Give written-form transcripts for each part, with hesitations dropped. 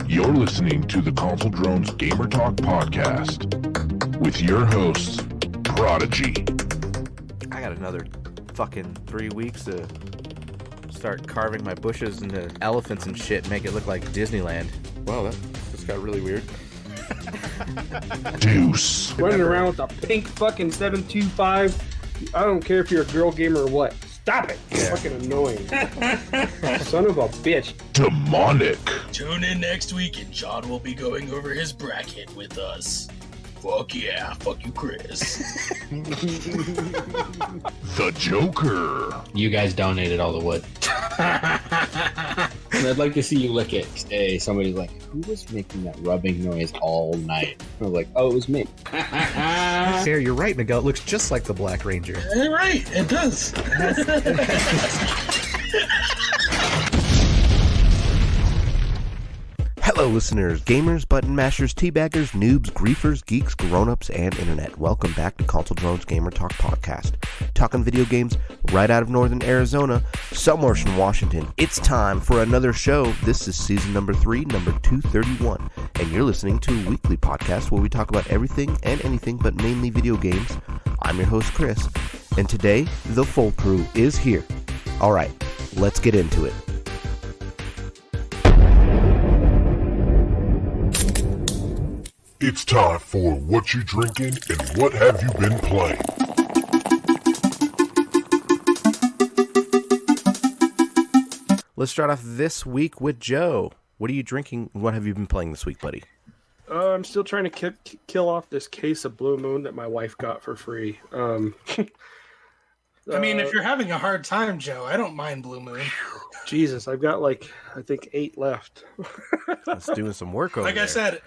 You're listening to the Console Drones Gamer Talk podcast with your hosts, Prodigy. I got another fucking 3 weeks to start carving my bushes into elephants and shit and make it look like Disneyland. Wow, that just got really weird. Deuce. Running around with a pink fucking 725. I don't care if you're a girl gamer or what. Stop it! It's fucking annoying. Son of a bitch. Demonic. Tune in next week and John will be going over his bracket with us. Fuck yeah, fuck you, Chris. The Joker. You guys donated all the wood. And I'd like to see you lick it. Hey, somebody's like, who was making that rubbing noise all night? I was like, oh, it was me. Sarah, you're right, Miguel. It looks just like the Black Ranger. Right, it does. Hello, listeners, gamers, button mashers, teabaggers, noobs, griefers, geeks, grown-ups, and internet. Welcome back to Console Drones Gamer Talk podcast. Talking video games right out of northern Arizona, somewhere in Washington. It's time for another show. This is season number 3, number 231, and you're listening to a weekly podcast where we talk about everything and anything but mainly video games. I'm your host, Chris, and today, the full crew is here. All right, let's get into it. It's time for What You Drinking and What Have You Been Playing. Let's start off this week with Joe. What are you drinking and what have you been playing this week, buddy? I'm still trying to kill off this case of Blue Moon that my wife got for free. I mean, if you're having a hard time, Joe, I don't mind Blue Moon. Jesus, I've got I think 8 left. It's doing some work over Like there. I said,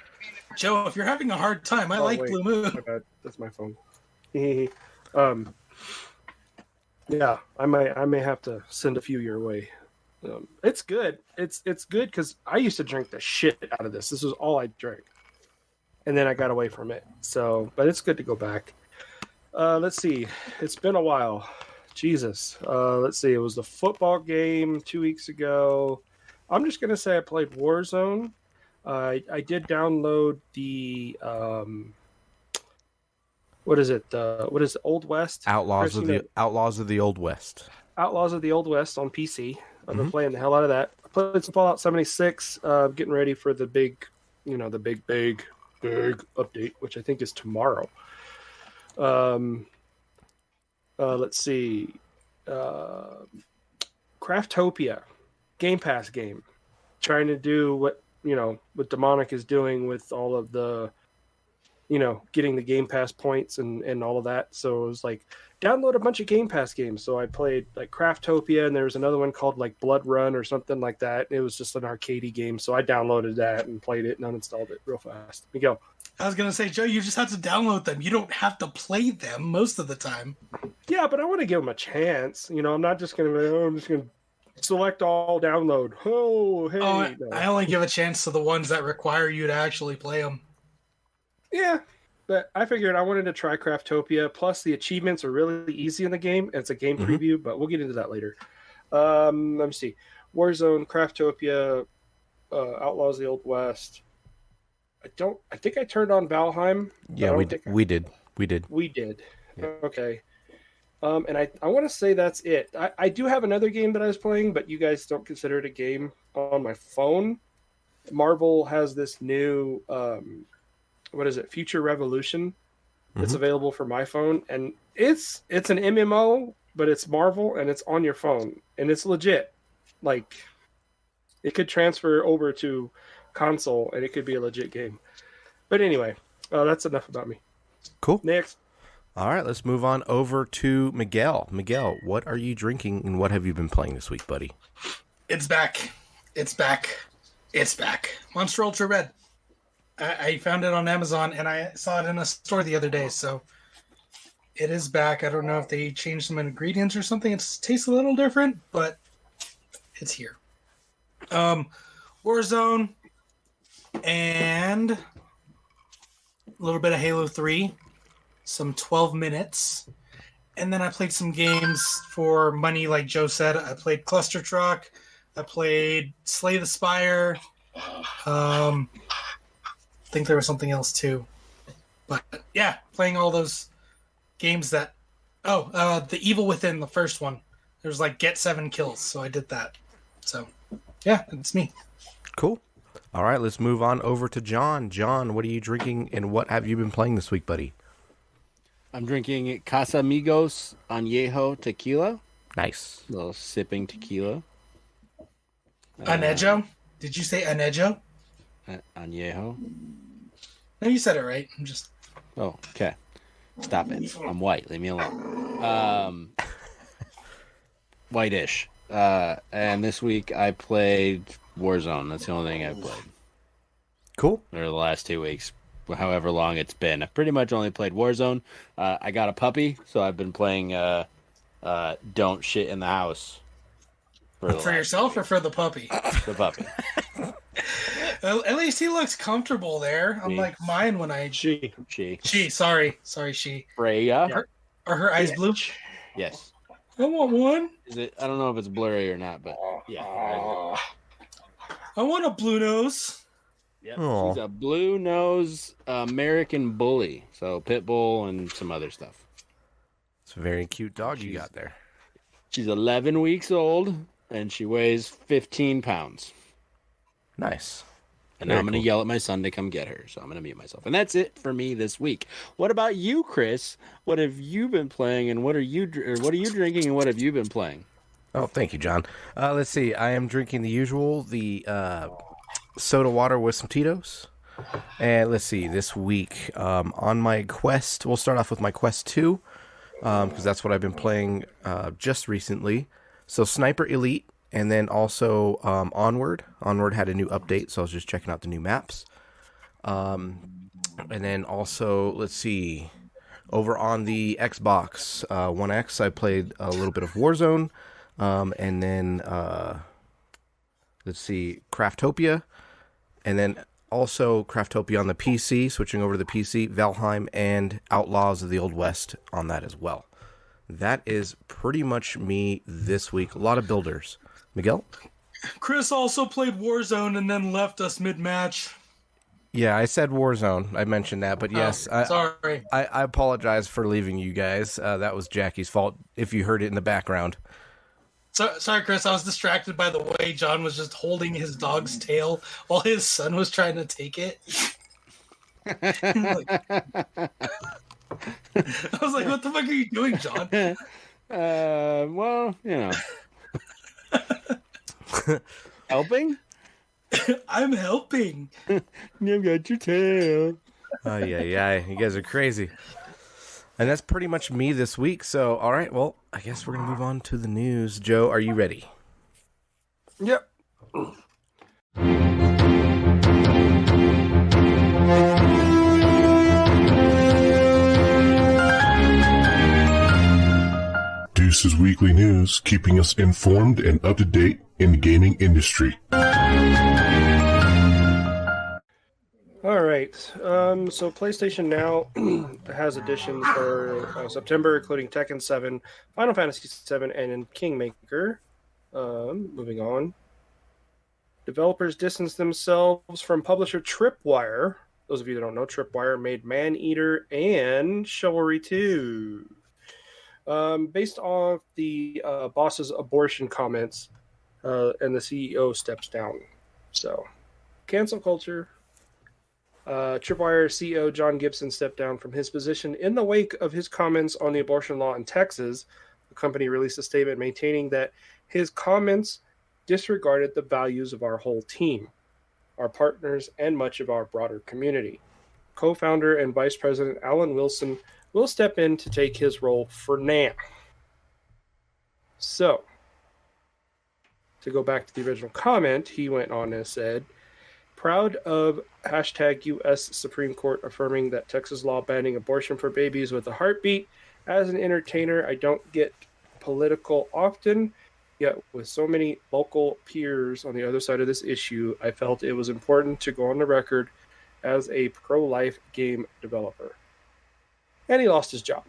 Joe, if you're having a hard time, I like wait. Blue Moon. My bad. That's my phone. Yeah, I may have to send a few your way. It's good. It's good because I used to drink the shit out of this. This was all I drank, and then I got away from it. So, but it's good to go back. Let's see. It's been a while. Jesus. Let's see. It was the football game 2 weeks ago. I'm just gonna say I played Warzone. I did download the what is it? What is it? Old West? Outlaws of the Old West. Outlaws of the Old West on PC. I've been playing the hell out of that. I played some Fallout 76. Getting ready for the big update, which I think is tomorrow. Let's see. Craftopia, Game Pass game, trying to do what Demonic is doing with all of the, getting the Game Pass points and all of that. So it was like, download a bunch of Game Pass games. So I played like Craftopia, and there was another one called like Blood Run or something like that. It was just an arcadey game. So I downloaded that and played it and uninstalled it real fast. Miguel. I was going to say, Joe, you just have to download them. You don't have to play them most of the time. Yeah, but I want to give them a chance. I'm not just going to, I'm just going to select all, download. Oh, hey. No. I I only give a chance to the ones that require you to actually play them. Yeah, but I figured I wanted to try Craftopia. Plus, the achievements are really easy in the game. It's a game preview, but we'll get into that later. Let me see. Warzone, Craftopia, Outlaws of the Old West. I think I turned on Valheim. Yeah, we did. We did. Yeah. Okay. And I want to say that's it. I do have another game that I was playing, but you guys don't consider it a game on my phone. Marvel has this new, Future Revolution. It's available for my phone, and it's an MMO, but it's Marvel, and it's on your phone, and it's legit. Like, it could transfer over to console, and it could be a legit game. But anyway, that's enough about me. Cool. Next. All right, let's move on over to Miguel. Miguel, what are you drinking and what have you been playing this week, buddy? It's back. Monster Ultra Red. I found it on Amazon, and I saw it in a store the other day, so it is back. I don't know if they changed some ingredients or something. It tastes a little different, but it's here. Warzone and a little bit of Halo 3, some 12 minutes, and then I played some games for money, like Joe said. I played Cluster Truck, I played Slay the Spire, I think there was something else too. But yeah, playing all those games that. Oh, The Evil Within, the first one. There was like get 7 kills, so I did that. So yeah, it's me. Cool. All right, let's move on over to John. John, what are you drinking and what have you been playing this week, buddy? I'm drinking Casamigos Añejo tequila. Nice. A little sipping tequila. Anejo? Did you say Anejo? Añejo. No, you said it right. I'm just. Oh, okay. Stop it. I'm white. Leave me alone. Whitish. And this week I played Warzone. That's the only thing I've played. Cool. Or the last 2 weeks, however long it's been. I've pretty much only played Warzone. I got a puppy, so I've been playing Don't Shit in the House. For yourself or for the puppy? The puppy. At least he looks comfortable there, unlike mine when I... She. Sorry, she. Freya? Are her eyes blue? Yes. I want one. Is it? I don't know if it's blurry or not, but yeah. I want a blue nose. Yep. Aw. She's a blue nose American bully. So pit bull and some other stuff. It's a very cute dog you got there. She's 11 weeks old and she weighs 15 pounds. Nice. And Very I'm going to cool. yell at my son to come get her. So I'm going to mute myself. And that's it for me this week. What about you, Chris? What have you been playing and what are you drinking and what have you been playing? Oh, thank you, John. Let's see. I am drinking the usual, the soda water with some Tito's. And let's see, this week on my quest, we'll start off with my quest 2, because that's what I've been playing just recently. So Sniper Elite, and then also Onward. Onward had a new update, so I was just checking out the new maps. And then also, let's see, over on the Xbox One X, I played a little bit of Warzone. And then, let's see, Craftopia. And then also Craftopia on the PC, switching over to the PC, Valheim, and Outlaws of the Old West on that as well. That is pretty much me this week. A lot of builders. Miguel? Chris also played Warzone and then left us mid-match. Yeah, I said Warzone. I mentioned that, but yes. Sorry. I apologize for leaving you guys. That was Jackie's fault, if you heard it in the background. Sorry, Chris. I was distracted by the way John was just holding his dog's tail while his son was trying to take it. I was like, what the fuck are you doing, John? Well, you know. Helping? I'm helping. You've got your tail. Oh, yeah. You guys are crazy. And that's pretty much me this week. So, all right, well, I guess we're going to move on to the news. Joe, are you ready? Yep. Deuce's Weekly News, keeping us informed and up to date in the gaming industry. All right. So PlayStation Now has editions for September, including Tekken 7, Final Fantasy 7, and Kingmaker. Moving on. Developers distance themselves from publisher Tripwire. Those of you that don't know, Tripwire made Man-Eater and Chivalry 2. Based off the boss's abortion comments, and the CEO steps down. So, cancel culture. Tripwire CEO John Gibson stepped down from his position in the wake of his comments on the abortion law in Texas. The company released a statement maintaining that his comments disregarded the values of our whole team, our partners, and much of our broader community. Co-founder and Vice President Alan Wilson will step in to take his role for now. So, to go back to the original comment, he went on and said, proud of hashtag U.S. Supreme Court affirming that Texas law banning abortion for babies with a heartbeat. As an entertainer, I don't get political often, yet with so many local peers on the other side of this issue, I felt it was important to go on the record as a pro-life game developer. And he lost his job.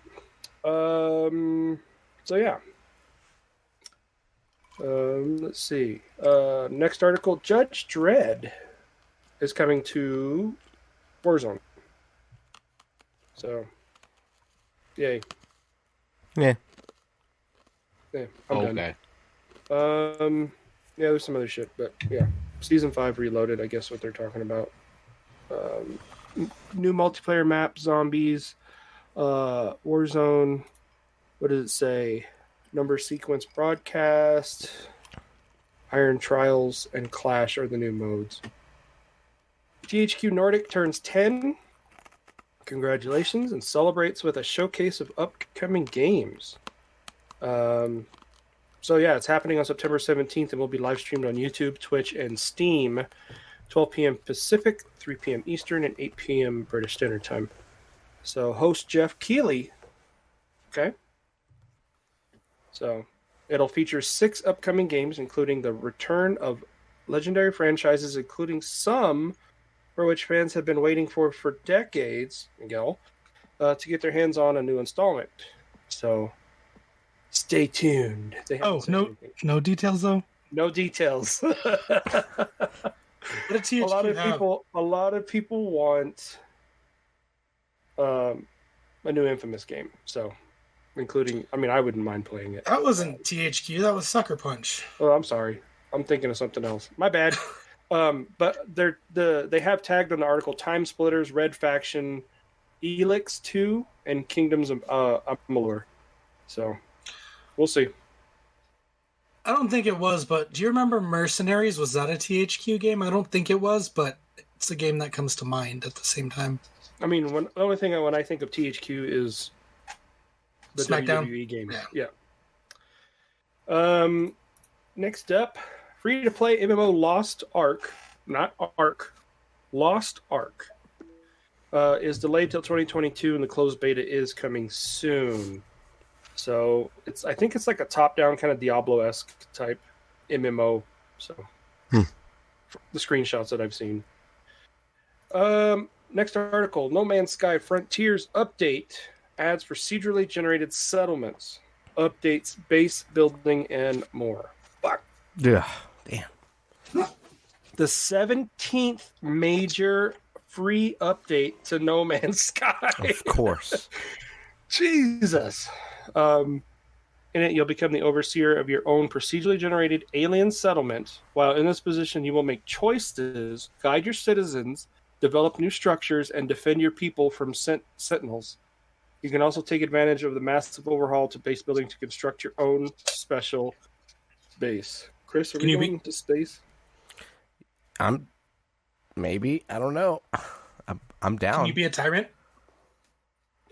So yeah. Let's see. Next article, Judge Dredd is coming to Warzone. So, yay. Yeah. Yeah, I'm Okay. done. Yeah, there's some other shit, but yeah. Season 5 Reloaded, I guess what they're talking about. New multiplayer map, zombies, Warzone. What does it say? Number sequence broadcast, Iron Trials, and Clash are the new modes. THQ Nordic turns 10. Congratulations, and celebrates with a showcase of upcoming games. So yeah, it's happening on September 17th and will be live streamed on YouTube, Twitch, and Steam, 12 p.m. Pacific, 3 p.m. Eastern, and 8 p.m. British Standard Time. So host Jeff Keighley. Okay. So it'll feature 6 upcoming games, including the return of legendary franchises, including some for which fans have been waiting for decades, Miguel, to get their hands on a new installment. So stay tuned. They haven't said anything. No details though. No details. What did THQ a lot of people want a new Infamous game. So, including, I mean, I wouldn't mind playing it. That wasn't THQ. That was Sucker Punch. Oh, I'm sorry. I'm thinking of something else. My bad. But they have tagged on the article Time Splitters, Red Faction, Elix 2, and Kingdoms of Amalur. So, we'll see. I don't think it was, but do you remember Mercenaries? Was that a THQ game? I don't think it was, but it's a game that comes to mind at the same time. I mean, the only thing when I think of THQ is the SmackDown? WWE game. Yeah. Next up, free-to-play MMO Lost Ark, Lost Ark, is delayed till 2022, and the closed beta is coming soon. So I think it's like a top-down kind of Diablo-esque type MMO. So the screenshots that I've seen. Next article: No Man's Sky Frontiers update adds procedurally generated settlements, updates base building, and more. Fuck. Yeah. Damn. The 17th major free update to No Man's Sky. Of course. Jesus. In it, you'll become the overseer of your own procedurally generated alien settlement. While in this position, you will make choices, guide your citizens, develop new structures, and defend your people from sentinels. You can also take advantage of the massive overhaul to base building to construct your own special base. Chris, are we going to space? Maybe. I don't know. I'm down. Can you be a tyrant?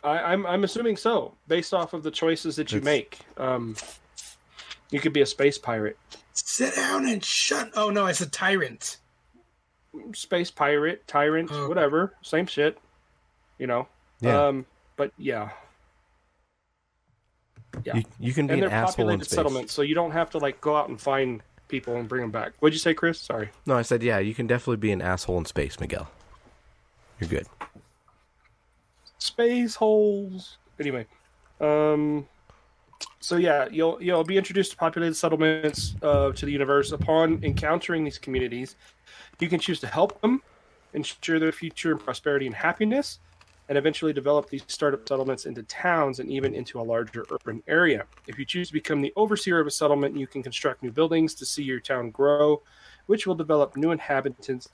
I'm assuming so, based off of the choices that you make. You could be a space pirate. Sit down and shut. Oh no, I said tyrant. Space pirate, tyrant, whatever, same shit. You know. Yeah. But yeah. You can be and an they're asshole in populated space. settlements, so you don't have to like go out and find people and bring them back. What'd you say, Chris? Sorry. No, I said you can definitely be an asshole in space, Miguel. You're good. Space holes. Anyway, so yeah, you'll be introduced to populated settlements to the universe. Upon encountering these communities, you can choose to help them, ensure their future in prosperity and happiness, and eventually develop these startup settlements into towns and even into a larger urban area. If you choose to become the overseer of a settlement, you can construct new buildings to see your town grow, which will develop new inhabitants.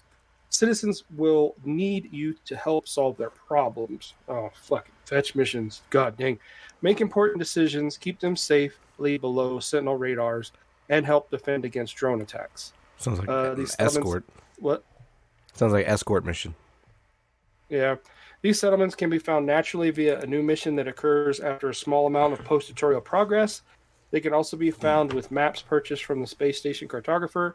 Citizens will need you to help solve their problems. Oh, fucking fetch missions. God dang. Make important decisions, keep them safely below Sentinel radars, and help defend against drone attacks. Sounds like an escort. What? Sounds like escort mission. Yeah. These settlements can be found naturally via a new mission that occurs after a small amount of post-tutorial progress. They can also be found with maps purchased from the space station cartographer,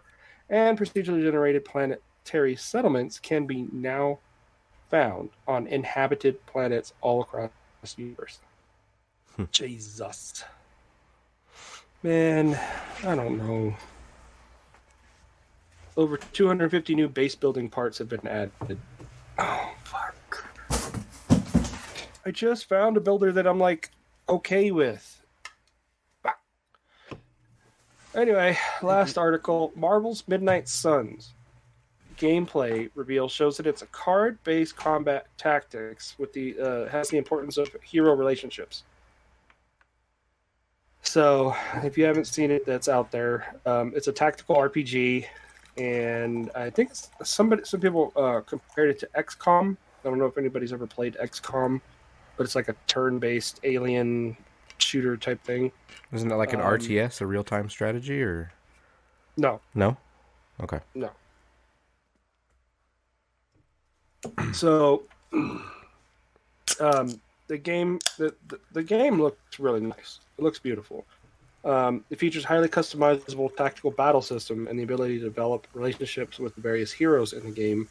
and procedurally generated planetary settlements can be now found on inhabited planets all across the universe. Jesus. Man, I don't know. Over 250 new base building parts have been added. Oh, fuck. I just found a builder that I'm like okay with. Anyway, last article. Marvel's Midnight Suns gameplay reveal shows that it's a card-based combat tactics with has the importance of hero relationships. So, if you haven't seen it, that's out there. It's a tactical RPG, and I think some people compared it to XCOM. I don't know if anybody's ever played XCOM, but it's like a turn-based alien shooter type thing. Isn't it like an RTS, a real-time strategy, or no? No. Okay. No. So, the game looks really nice. It looks beautiful. It features highly customizable tactical battle system and the ability to develop relationships with the various heroes in the game.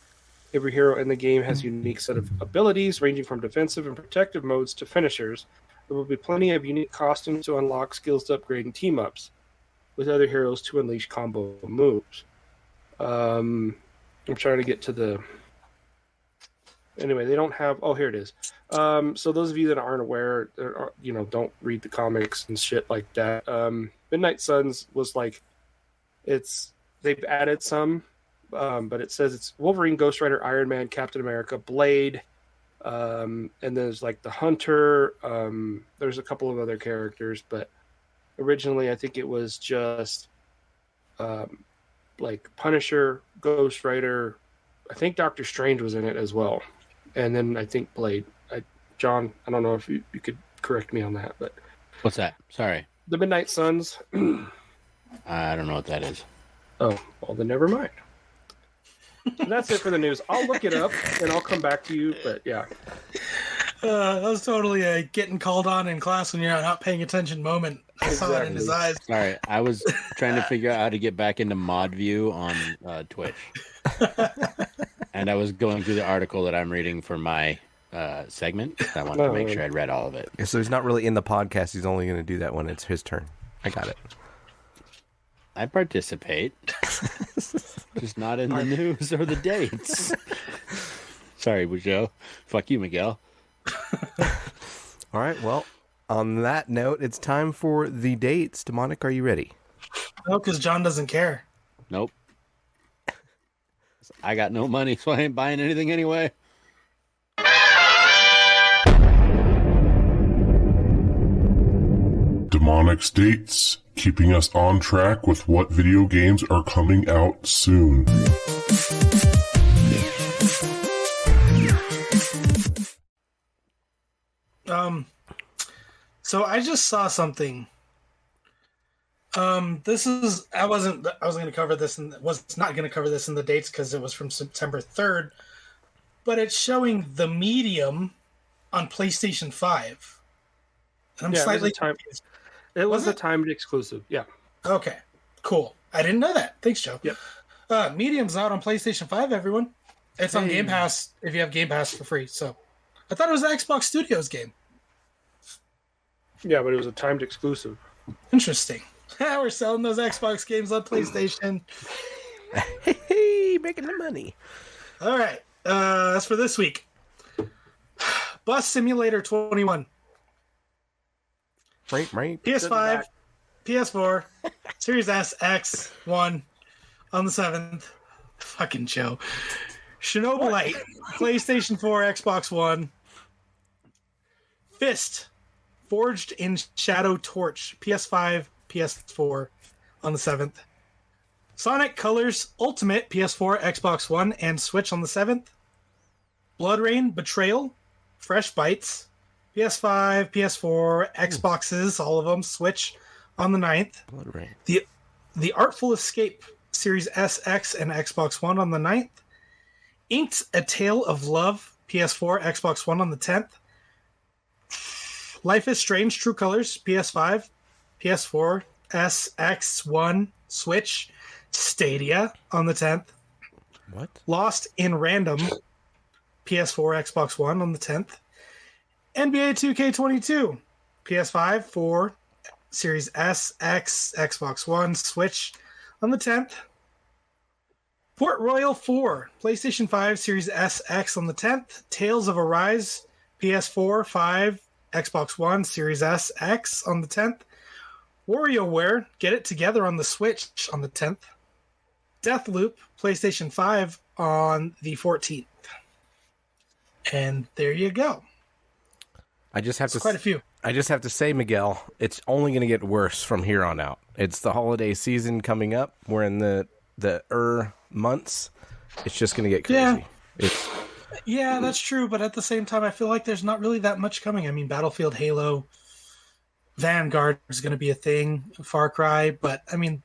Every hero in the game has a unique set of abilities, ranging from defensive and protective modes to finishers. There will be plenty of unique costumes to unlock, skills to upgrade, and team-ups with other heroes to unleash combo moves. I'm trying to get to the... Anyway, they don't have... Oh, here it is. So those of you that aren't aware, don't read the comics and shit like that. Midnight Suns was like... They've added some, but it says it's Wolverine, Ghost Rider, Iron Man, Captain America, Blade, and there's like the Hunter. There's a couple of other characters, but originally I think it was just like Punisher, Ghost Rider. I think Doctor Strange was in it as well. And then I think Blade. John, I don't know if you could correct me on that, but What's that? Sorry. the Midnight Suns. I don't know what that is. Oh, well then never mind. And that's it for the news. I'll look it up and I'll come back to you. But yeah, That was totally a getting called on in class when you're not paying attention moment. I saw it in his eyes. Sorry, I was trying to figure out how to get back into mod view on Twitch. And I was going through the article that I'm reading for my segment. I wanted to make sure I'd read all of it. So he's not really in the podcast. He's only going to do that when it's his turn. I got it. I participate. Just not in the news or the dates. Sorry, Joe. Fuck you, Miguel. All right. Well, on that note, it's time for the dates. Demonic, are you ready? No, because John doesn't care. Nope. I got no money, so I ain't buying anything anyway. Demonic's dates, keeping us on track with what video games are coming out soon. So I just saw something. This is I was going to cover this and was not going to cover this in the dates because it was from September 3rd, but it's showing The Medium on PlayStation 5. And I'm slightly confused. It was a timed exclusive. Yeah. Okay, cool. I didn't know that. Thanks, Joe. Yep. Medium's out on PlayStation 5, everyone. It's on Game Pass if you have Game Pass for free. So I thought it was an Xbox Studios game. Yeah, but it was a timed exclusive. Interesting. We're selling those Xbox games on PlayStation. Hey, making the money. All right. That's for this week. Bus Simulator 21. Right. PS5, PS4, Series S, X, 1 on the 7th. Fucking Joe. Shinobolite, PlayStation 4, Xbox One. Fist, Forged in Shadow Torch, PS5, PS4 on the 7th. Sonic Colors Ultimate, PS4, Xbox One, and Switch on the 7th. Blood Rain Betrayal, Fresh Bites, PS5, PS4, Xboxes, all of them, Switch on the 9th. Blood Rain. The Artful Escape, Series S, X, and Xbox One on the 9th. Inked A Tale of Love, PS4, Xbox One on the 10th. Life is Strange True Colors, PS5, PS4, S, X, One, Switch, Stadia on the 10th. What? Lost in Random, PS4, Xbox One on the 10th. NBA 2K22, PS5, 4, Series S, X, Xbox One, Switch on the 10th. Port Royal 4, PlayStation 5, Series S, X on the 10th. Tales of Arise, PS4, 5, Xbox One, Series S, X on the 10th. WarioWare, Get It Together on the Switch on the 10th. Deathloop, PlayStation 5 on the 14th. And there you go. I just have It's quite a few. I just have to say, Miguel, it's only going to get worse from here on out. It's the holiday season coming up. We're in the months. It's just going to get crazy. Yeah, that's true. But at the same time, I feel like there's not really that much coming. I mean, Battlefield, Halo, Vanguard is going to be a thing, Far Cry. But, I mean,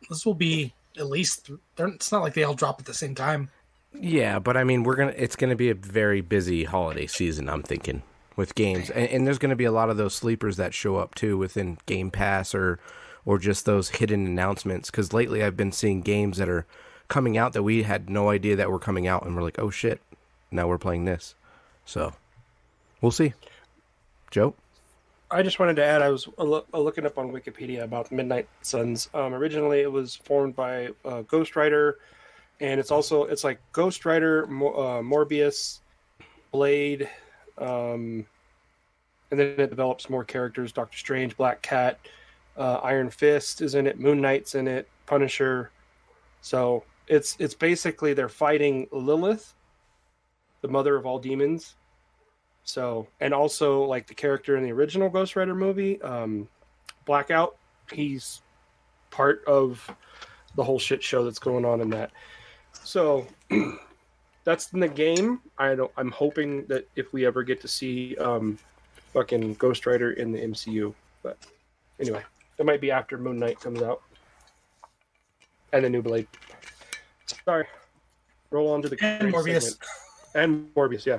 this will be at least... It's not like they all drop at the same time. Yeah, but, I mean, it's going to be a very busy holiday season, I'm thinking, with games. And there's going to be a lot of those sleepers that show up, too, within Game Pass or just those hidden announcements. Because lately I've been seeing games that are coming out that we had no idea that were coming out. And we're like, oh, shit. Now we're playing this. So, we'll see. Joe? I just wanted to add, I was looking up on Wikipedia about Midnight Suns. Originally, it was formed by Ghost Rider, and it's like Ghost Rider, Morbius, Blade, and then it develops more characters. Doctor Strange, Black Cat, Iron Fist is in it, Moon Knight's in it, Punisher. So it's basically they're fighting Lilith, the mother of all demons. So, and also like the character in the original Ghost Rider movie, Blackout, he's part of the whole shit show that's going on in that. So that's in the game. I'm hoping that if we ever get to see fucking Ghost Rider in the MCU, but anyway, it might be after Moon Knight comes out and the new Blade. Sorry, roll on to the And Morbius. segment. And Morbius, yeah.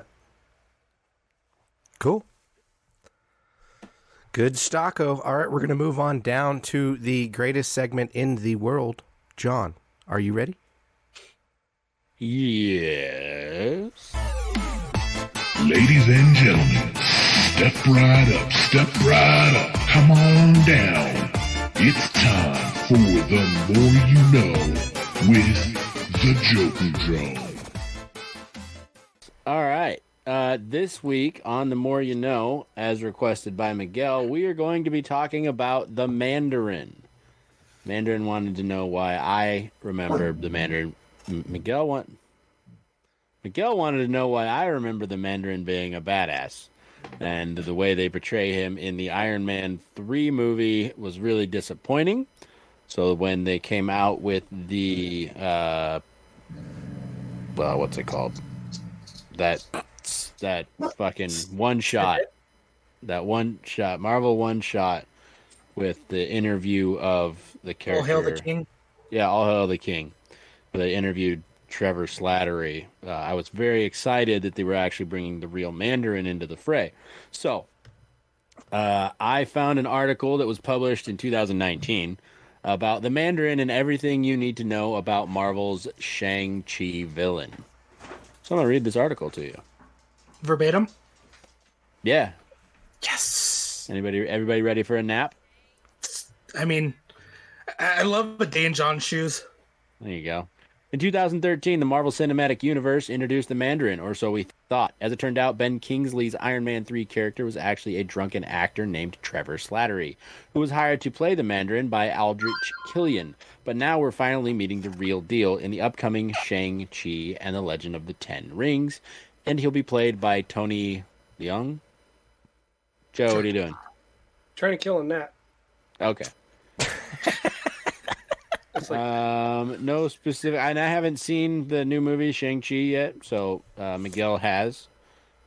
Cool. Good stocko. All right, we're going to move on down to the greatest segment in the world. John, are you ready? Yes. Ladies and gentlemen, step right up, step right up. Come on down. It's time for the More You Know with the Joker Drone. All right. This week on The More You Know, as requested by Miguel, we are going to be talking about the Mandarin. Mandarin wanted to know why I remember the Mandarin. Miguel wanted to know why I remember the Mandarin being a badass. And the way they portray him in the Iron Man 3 movie was really disappointing. So when they came out with the, what's it called? That fucking Marvel one shot with the interview of the character. All Hail the King. Yeah, All Hail the King. They interviewed Trevor Slattery. I was very excited that they were actually bringing the real Mandarin into the fray. So, I found an article that was published in 2019 about the Mandarin and everything you need to know about Marvel's Shang-Chi villain. So I'm going to read this article to you. Verbatim? Yeah. Yes! Everybody ready for a nap? I mean, I love a day in John's shoes. There you go. In 2013, the Marvel Cinematic Universe introduced the Mandarin, or so we thought. As it turned out, Ben Kingsley's Iron Man 3 character was actually a drunken actor named Trevor Slattery, who was hired to play the Mandarin by Aldrich Killian. But now we're finally meeting the real deal in the upcoming Shang-Chi and the Legend of the Ten Rings, and he'll be played by Tony Leung. Joe, what are you doing? Trying to kill a gnat. Okay. No specific. And I haven't seen the new movie Shang-Chi yet, so Miguel has.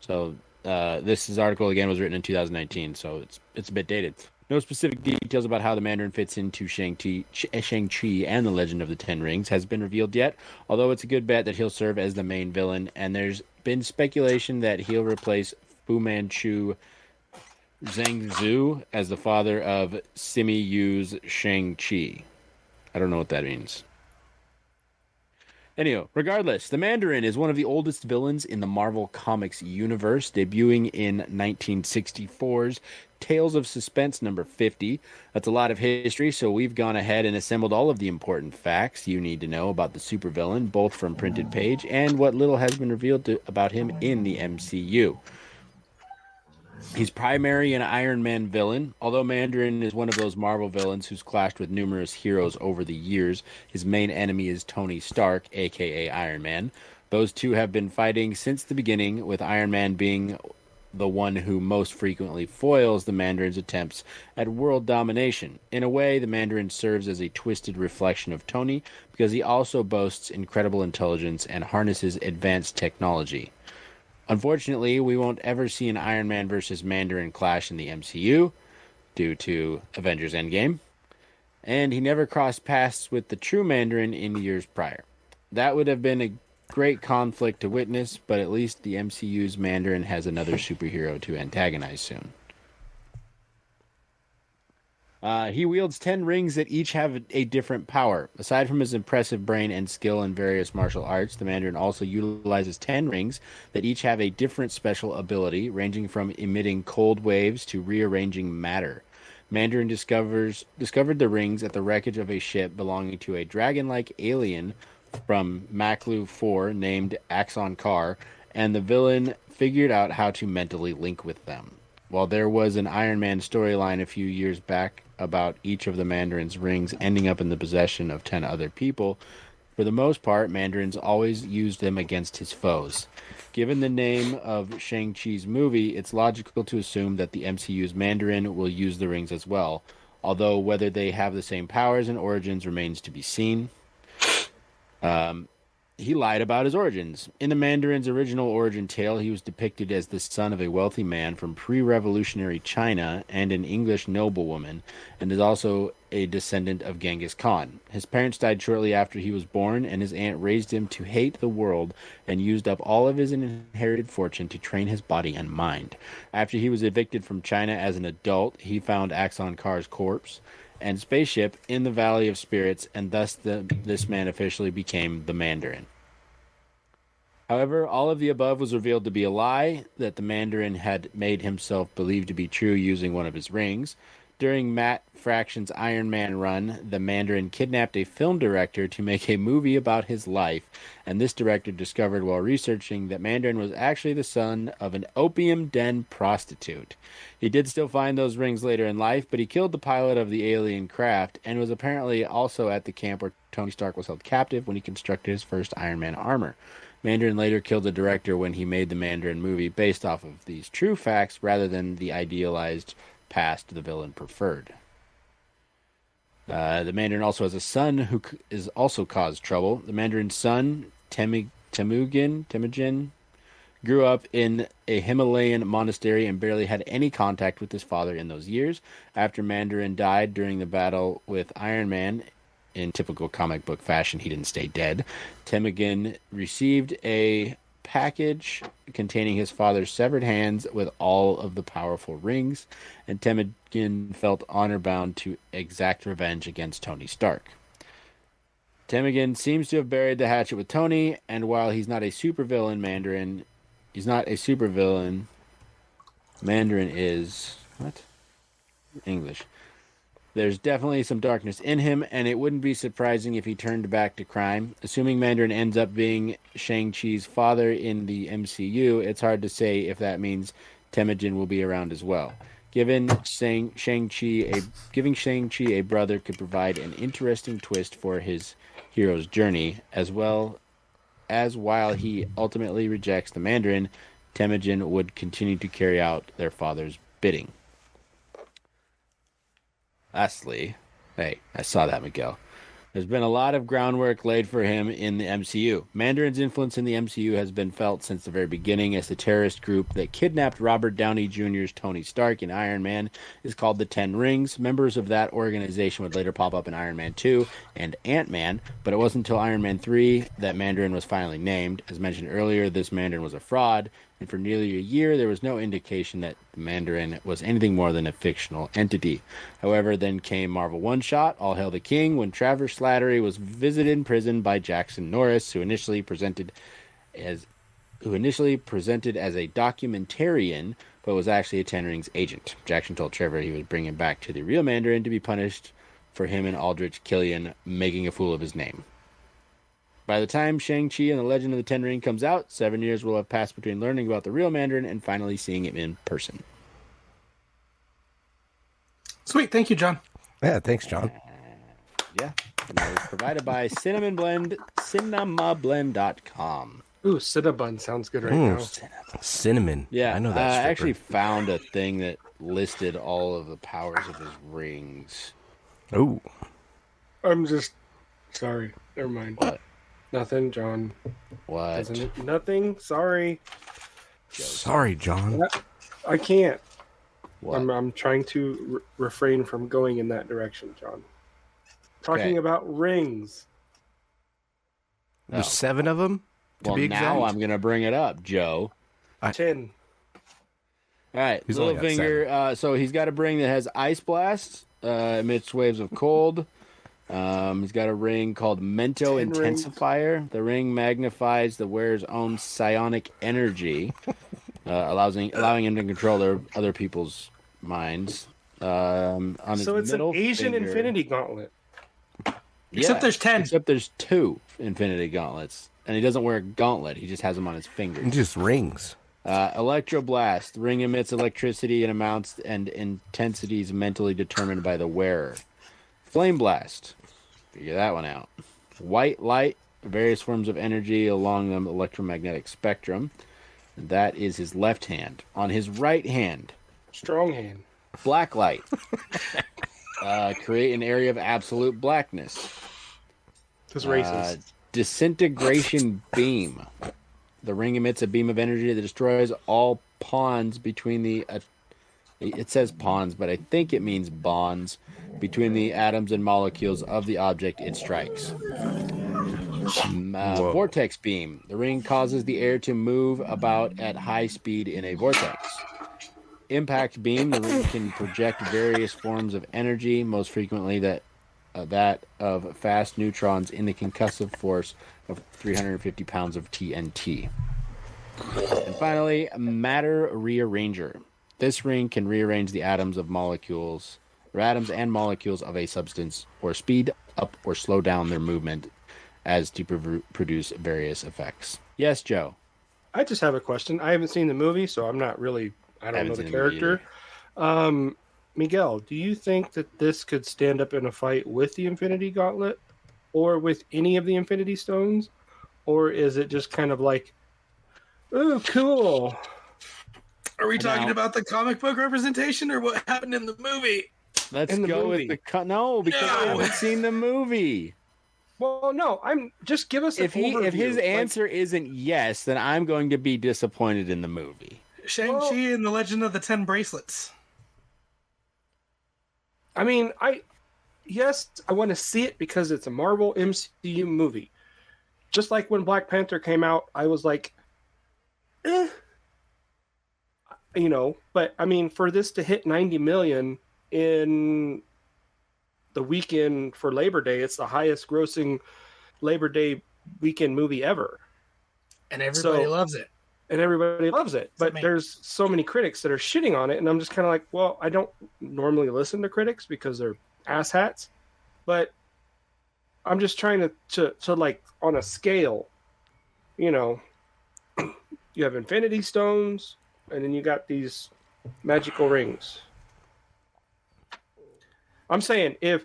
So this article again was written in 2019, so it's a bit dated. No specific details about how the Mandarin fits into Shang-Chi and the Legend of the Ten Rings has been revealed yet, although it's a good bet that he'll serve as the main villain, and there's been speculation that he'll replace Fu Manchu Zhang Zhu as the father of Simi Yu's Shang-Chi. I don't know what that means. Anyhow, regardless, the Mandarin is one of the oldest villains in the Marvel Comics universe, debuting in 1964's Tales of Suspense number 50. That's a lot of history, so we've gone ahead and assembled all of the important facts you need to know about the supervillain, both from printed page and what little has been revealed about him in the MCU. He's primarily an Iron Man villain. Although Mandarin is one of those Marvel villains who's clashed with numerous heroes over the years, his main enemy is Tony Stark, a.k.a. Iron Man. Those two have been fighting since the beginning, with Iron Man being the one who most frequently foils the Mandarin's attempts at world domination. In a way, the Mandarin serves as a twisted reflection of Tony because he also boasts incredible intelligence and harnesses advanced technology. Unfortunately, we won't ever see an Iron Man versus Mandarin clash in the MCU due to Avengers Endgame, and he never crossed paths with the true Mandarin in years prior. That would have been a great conflict to witness, but at least the MCU's Mandarin has another superhero to antagonize soon. He wields 10 rings that each have a different power. Aside from his impressive brain and skill in various martial arts, the Mandarin also utilizes 10 rings that each have a different special ability, ranging from emitting cold waves to rearranging matter. Mandarin discovered the rings at the wreckage of a ship belonging to a dragon-like alien from Maklu 4 named Axon Kar, and the villain figured out how to mentally link with them. While there was an Iron Man storyline a few years back about each of the Mandarin's rings ending up in the possession of 10 other people, for the most part, Mandarin's always used them against his foes. Given the name of Shang-Chi's movie, it's logical to assume that the MCU's Mandarin will use the rings as well, although whether they have the same powers and origins remains to be seen. He lied about his origins. In the Mandarin's original origin tale, he was depicted as the son of a wealthy man from pre-revolutionary China and an English noblewoman, and is also a descendant of Genghis Khan. His parents died shortly after he was born, and his aunt raised him to hate the world and used up all of his inherited fortune to train his body and mind. After he was evicted from China as an adult, he found Axon Kar's corpse and spaceship in the Valley of Spirits, and thus this man officially became the Mandarin. However, all of the above was revealed to be a lie that the Mandarin had made himself believe to be true using one of his rings. During Matt Fraction's Iron Man run, the Mandarin kidnapped a film director to make a movie about his life, and this director discovered while researching that Mandarin was actually the son of an opium den prostitute. He did still find those rings later in life, but he killed the pilot of the alien craft and was apparently also at the camp where Tony Stark was held captive when he constructed his first Iron Man armor. Mandarin later killed the director when he made the Mandarin movie based off of these true facts rather than the idealized past the villain preferred. The Mandarin also has a son who is also caused trouble. The Mandarin's son, Temujin, grew up in a Himalayan monastery and barely had any contact with his father in those years. After Mandarin died during the battle with Iron Man, in typical comic book fashion, he didn't stay dead. Temujin received a package containing his father's severed hands with all of the powerful rings, and Temujin felt honor-bound to exact revenge against Tony Stark. Temujin seems to have buried the hatchet with Tony, and while he's not a supervillain, Mandarin is... what? English. There's definitely some darkness in him, and it wouldn't be surprising if he turned back to crime. Assuming Mandarin ends up being Shang-Chi's father in the MCU, it's hard to say if that means Temujin will be around as well. Giving Shang-Chi a brother could provide an interesting twist for his hero's journey, as well as while he ultimately rejects the Mandarin, Temujin would continue to carry out their father's bidding. Lastly, hey, I saw that, Miguel. There's been a lot of groundwork laid for him in the MCU. Mandarin's influence in the MCU has been felt since the very beginning, as the terrorist group that kidnapped Robert Downey Jr.'s Tony Stark in Iron Man is called the Ten Rings. Members of that organization would later pop up in Iron Man 2 and Ant-Man, but it wasn't until Iron Man 3 that Mandarin was finally named. As mentioned earlier, this Mandarin was a fraud, and for nearly a year there was no indication that the Mandarin was anything more than a fictional entity. However, then came Marvel One-Shot, All Hail the King, when Travis Slattery was visited in prison by Jackson Norris, who initially presented as a documentarian, but was actually a Ten Rings agent. Jackson told Trevor he would bring him back to the real Mandarin to be punished for him and Aldrich Killian making a fool of his name. By the time Shang-Chi and the Legend of the Ten Ring comes out, 7 years will have passed between learning about the real Mandarin and finally seeing him in person. Sweet. Thank you, John. Yeah, thanks, John. Yeah. And that was provided by cinemablend.com. Ooh, Cinnabon sounds good right Ooh, now. cinnamon. Yeah, I know that. I stripper. actually found a thing that listed all of the powers of his rings. Ooh. I'm just sorry. Never mind. What? Nothing, John. What? Isn't it? Nothing. Sorry. Sorry, John. I can't. What? I'm trying to refrain from going in that direction, John. Talking about rings. There's 7 of them. To Well, be now exact. I'm going to bring it up, Joe. 10. All right, He's only got Littlefinger. So he's got a ring that has Ice Blast, emits waves of cold. He's got a ring called Mento 10 rings. Intensifier. The ring magnifies the wearer's own psionic energy, allowing him to control other people's minds. On his So it's an middle Asian finger- Infinity Gauntlet. Except there's 10. Except there's 2 Infinity Gauntlets. And he doesn't wear a gauntlet. He just has them on his fingers. Just rings. Electro Blast. The ring emits electricity in amounts and intensities mentally determined by the wearer. Flame Blast. Figure that one out. White Light. Various forms of energy along the electromagnetic spectrum. And that is his left hand. On his right hand, Strong hand. Black Light. Create an area of absolute blackness. This racist. Disintegration Beam. The ring emits a beam of energy that destroys all pawns between the... it says pawns, but I think it means bonds between the atoms and molecules of the object it strikes. Vortex Beam. The ring causes the air to move about at high speed in a vortex. Impact Beam. The ring can project various forms of energy, most frequently that of fast neutrons in the concussive force of 350 pounds of TNT. And finally, Matter Rearranger. This ring can rearrange the atoms and molecules of a substance, or speed up or slow down their movement as to produce various effects. Yes, Joe. I just have a question. I haven't seen the movie, so I'm not really... I don't know the seen the movie character. Miguel, do you think that this could stand up in a fight with the Infinity Gauntlet or with any of the Infinity Stones? Or is it just kind of like, oh, cool. Are we talking Now- about the comic book representation or what happened in the movie? Let's In the go movie. with the... No, because I No. haven't seen the movie. Well, no, just give us an If overview. his Like, answer isn't yes, then I'm going to be disappointed in the movie. Shang-Chi and the Legend of the 10 Bracelets. I mean, I want to see it because it's a Marvel MCU movie. Just like when Black Panther came out, I was like, but I mean, for this to hit 90 million in the weekend for Labor Day, it's the highest grossing Labor Day weekend movie ever. And everybody loves it. And everybody loves it. But me. there's so many critics that are shitting on it, and I'm just kind of like, well, I don't normally listen to critics because they're asshats, but I'm just trying to like, on a scale, you have Infinity Stones, and then you got these magical rings. I'm saying if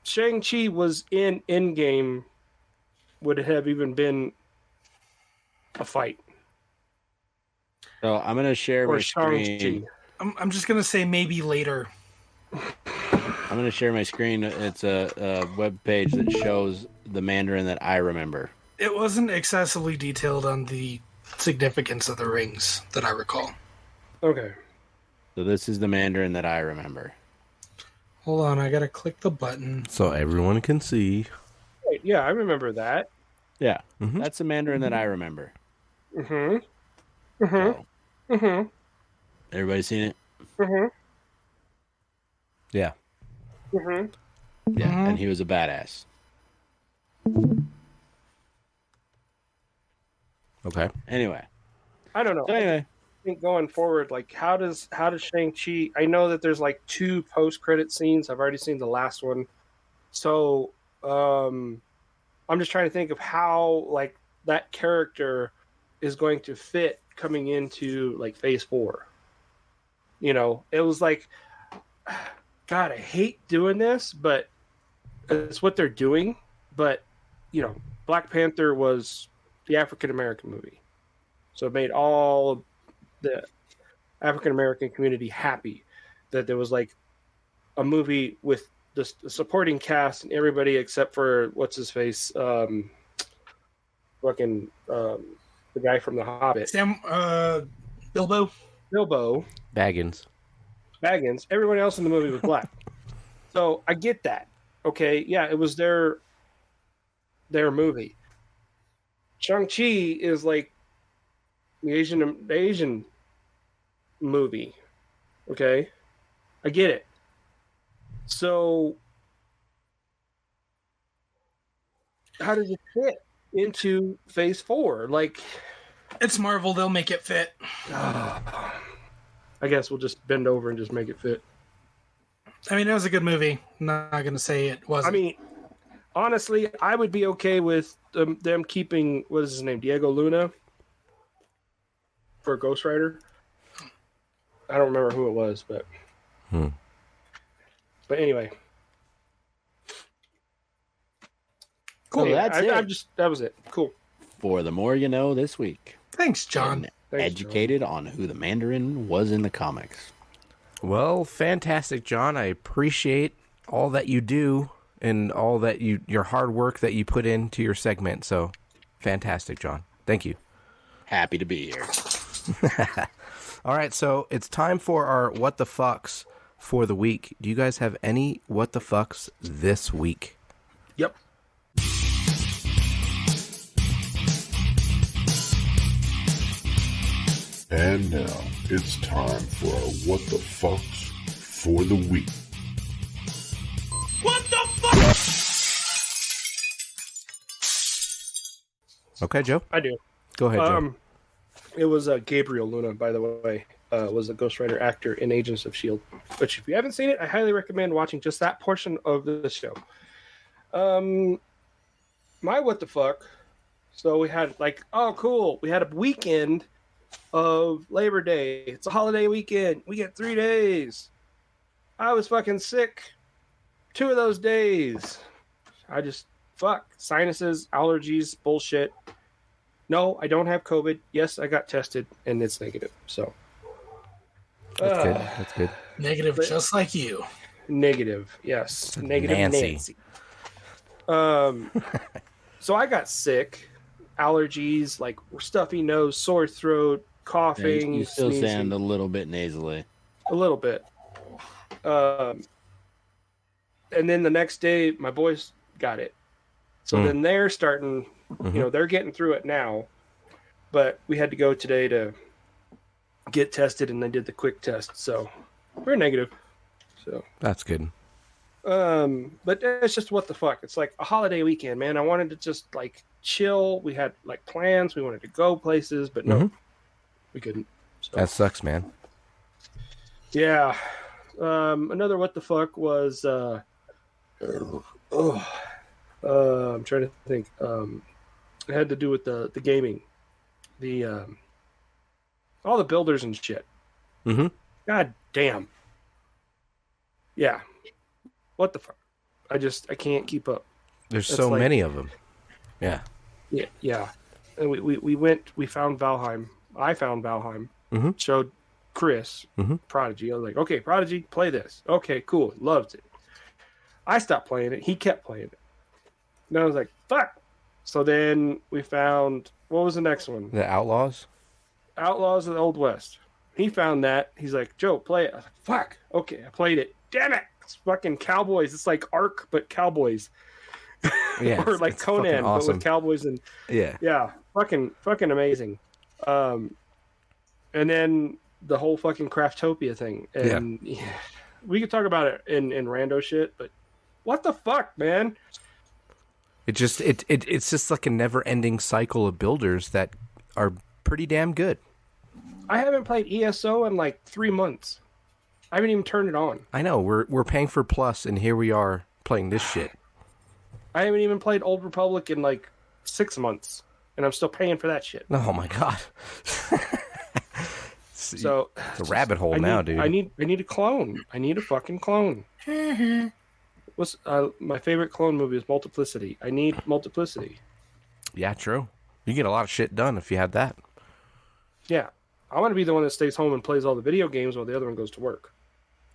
Shang-Chi was in Endgame, would it have even been a fight? So I'm going to share Or my screen. Shang-Chi? I'm just going to say maybe later. I'm going to share my screen. It's a web page that shows the Mandarin that I remember. It wasn't excessively detailed on the significance of the rings that I recall. Okay. So this is the Mandarin that I remember. Hold on, I got to click the button. So everyone can see. Wait, yeah, I remember that. Yeah, Mhm. that's the Mandarin that I remember. Mm-hmm. Mm-hmm. So, Mm-hmm. everybody seen it? Mm-hmm. Yeah. Mm-hmm. Yeah, and he was a badass. Okay. Anyway, I don't know. so anyway, I think going forward, like how does Shang-Chi, I know that there's like 2 post-credit scenes. I've already seen the last one. So I'm just trying to think of how like that character is going to fit coming into like phase 4. It was like, God, I hate doing this, but it's what they're doing. But Black Panther was the African American movie. So it made all of the African American community happy that there was like a movie with the supporting cast and everybody except for what's his face, the guy from The Hobbit, Bilbo Baggins. Everyone else in the movie was black. So I get that. Okay, yeah, it was their movie. Shang-Chi is like the Asian movie. Okay, I get it. So how does it fit into Phase 4? Like, it's Marvel; they'll make it fit. I guess we'll just bend over and just make it fit. I mean, it was a good movie. I'm not going to say it wasn't. I mean, honestly, I would be okay with them keeping, what is his name, Diego Luna for Ghost Rider. I don't remember who it was, but but anyway. Cool. So that's it. That was it. Cool. For the more you know this week. Thanks, John. Educated on who the Mandarin was in the comics. Well, fantastic, John. I appreciate all that you do and all that your hard work that you put into your segment. So, fantastic, John. Thank you. Happy to be here. All right, so it's time for our What the Fucks for the week. Do you guys have any What the Fucks this week? Yep. And now it's time for our What the Fucks for the week. What the fuck? Okay, Joe. I do. Go ahead, Joe. It was Gabriel Luna, by the way, was a Ghost Rider actor in Agents of S.H.I.E.L.D., which if you haven't seen it, I highly recommend watching just that portion of the show. My what the fuck, so we had like, oh cool, we had a weekend of Labor Day. It's a holiday weekend. We get 3 days. I was fucking sick 2 of those days. I just, sinuses, allergies, bullshit. No, I don't have COVID. Yes, I got tested, and it's negative. So That's good. That's good. Negative, just like you. Negative, yes. Negative Nancy. So I got sick. Allergies, like stuffy nose, sore throat, coughing. You still sneezing. sound a little bit nasally. A little bit. And then the next day, my boys got it. So then they're starting, they're getting through it now. But we had to go today to get tested, and they did the quick test. So we're negative. So that's good. But it's just what the fuck. It's like a holiday weekend, man. I wanted to just like chill. We had like plans. We wanted to go places, but no, we couldn't. So. That sucks, man. Yeah. Another what the fuck was I'm trying to think. It had to do with the gaming. The all the builders and shit. God damn. Yeah. What the fuck? I can't keep up. There's so many of them. Yeah. Yeah. And we found Valheim. I found Valheim. Showed Chris, Prodigy. I was like, okay, Prodigy, play this. Okay, cool. Loved it. I stopped playing it. He kept playing it. And I was like, fuck. So then we found, what was the next one? The Outlaws? Outlaws of the Old West. He found that. He's like, Joe, play it. I was like, fuck. Okay, I played it. Damn it. It's fucking cowboys. It's like Ark, but cowboys. Yeah. Or like Conan, awesome. but with cowboys and yeah, fucking amazing. And then the whole fucking Craftopia thing, and we could talk about it in rando shit, but what the fuck, man? It's just like a never-ending cycle of builders that are pretty damn good. I haven't played ESO in like 3 months. I haven't even turned it on. I know we're paying for Plus, and here we are playing this shit. I haven't even played Old Republic in like 6 months, and I'm still paying for that shit. Oh my god! So it's a rabbit hole now, dude. I need a clone. I need a fucking clone. What's my favorite clone movie is Multiplicity. I need Multiplicity. Yeah, true. You get a lot of shit done if you had that. Yeah. I want to be the one that stays home and plays all the video games while the other one goes to work.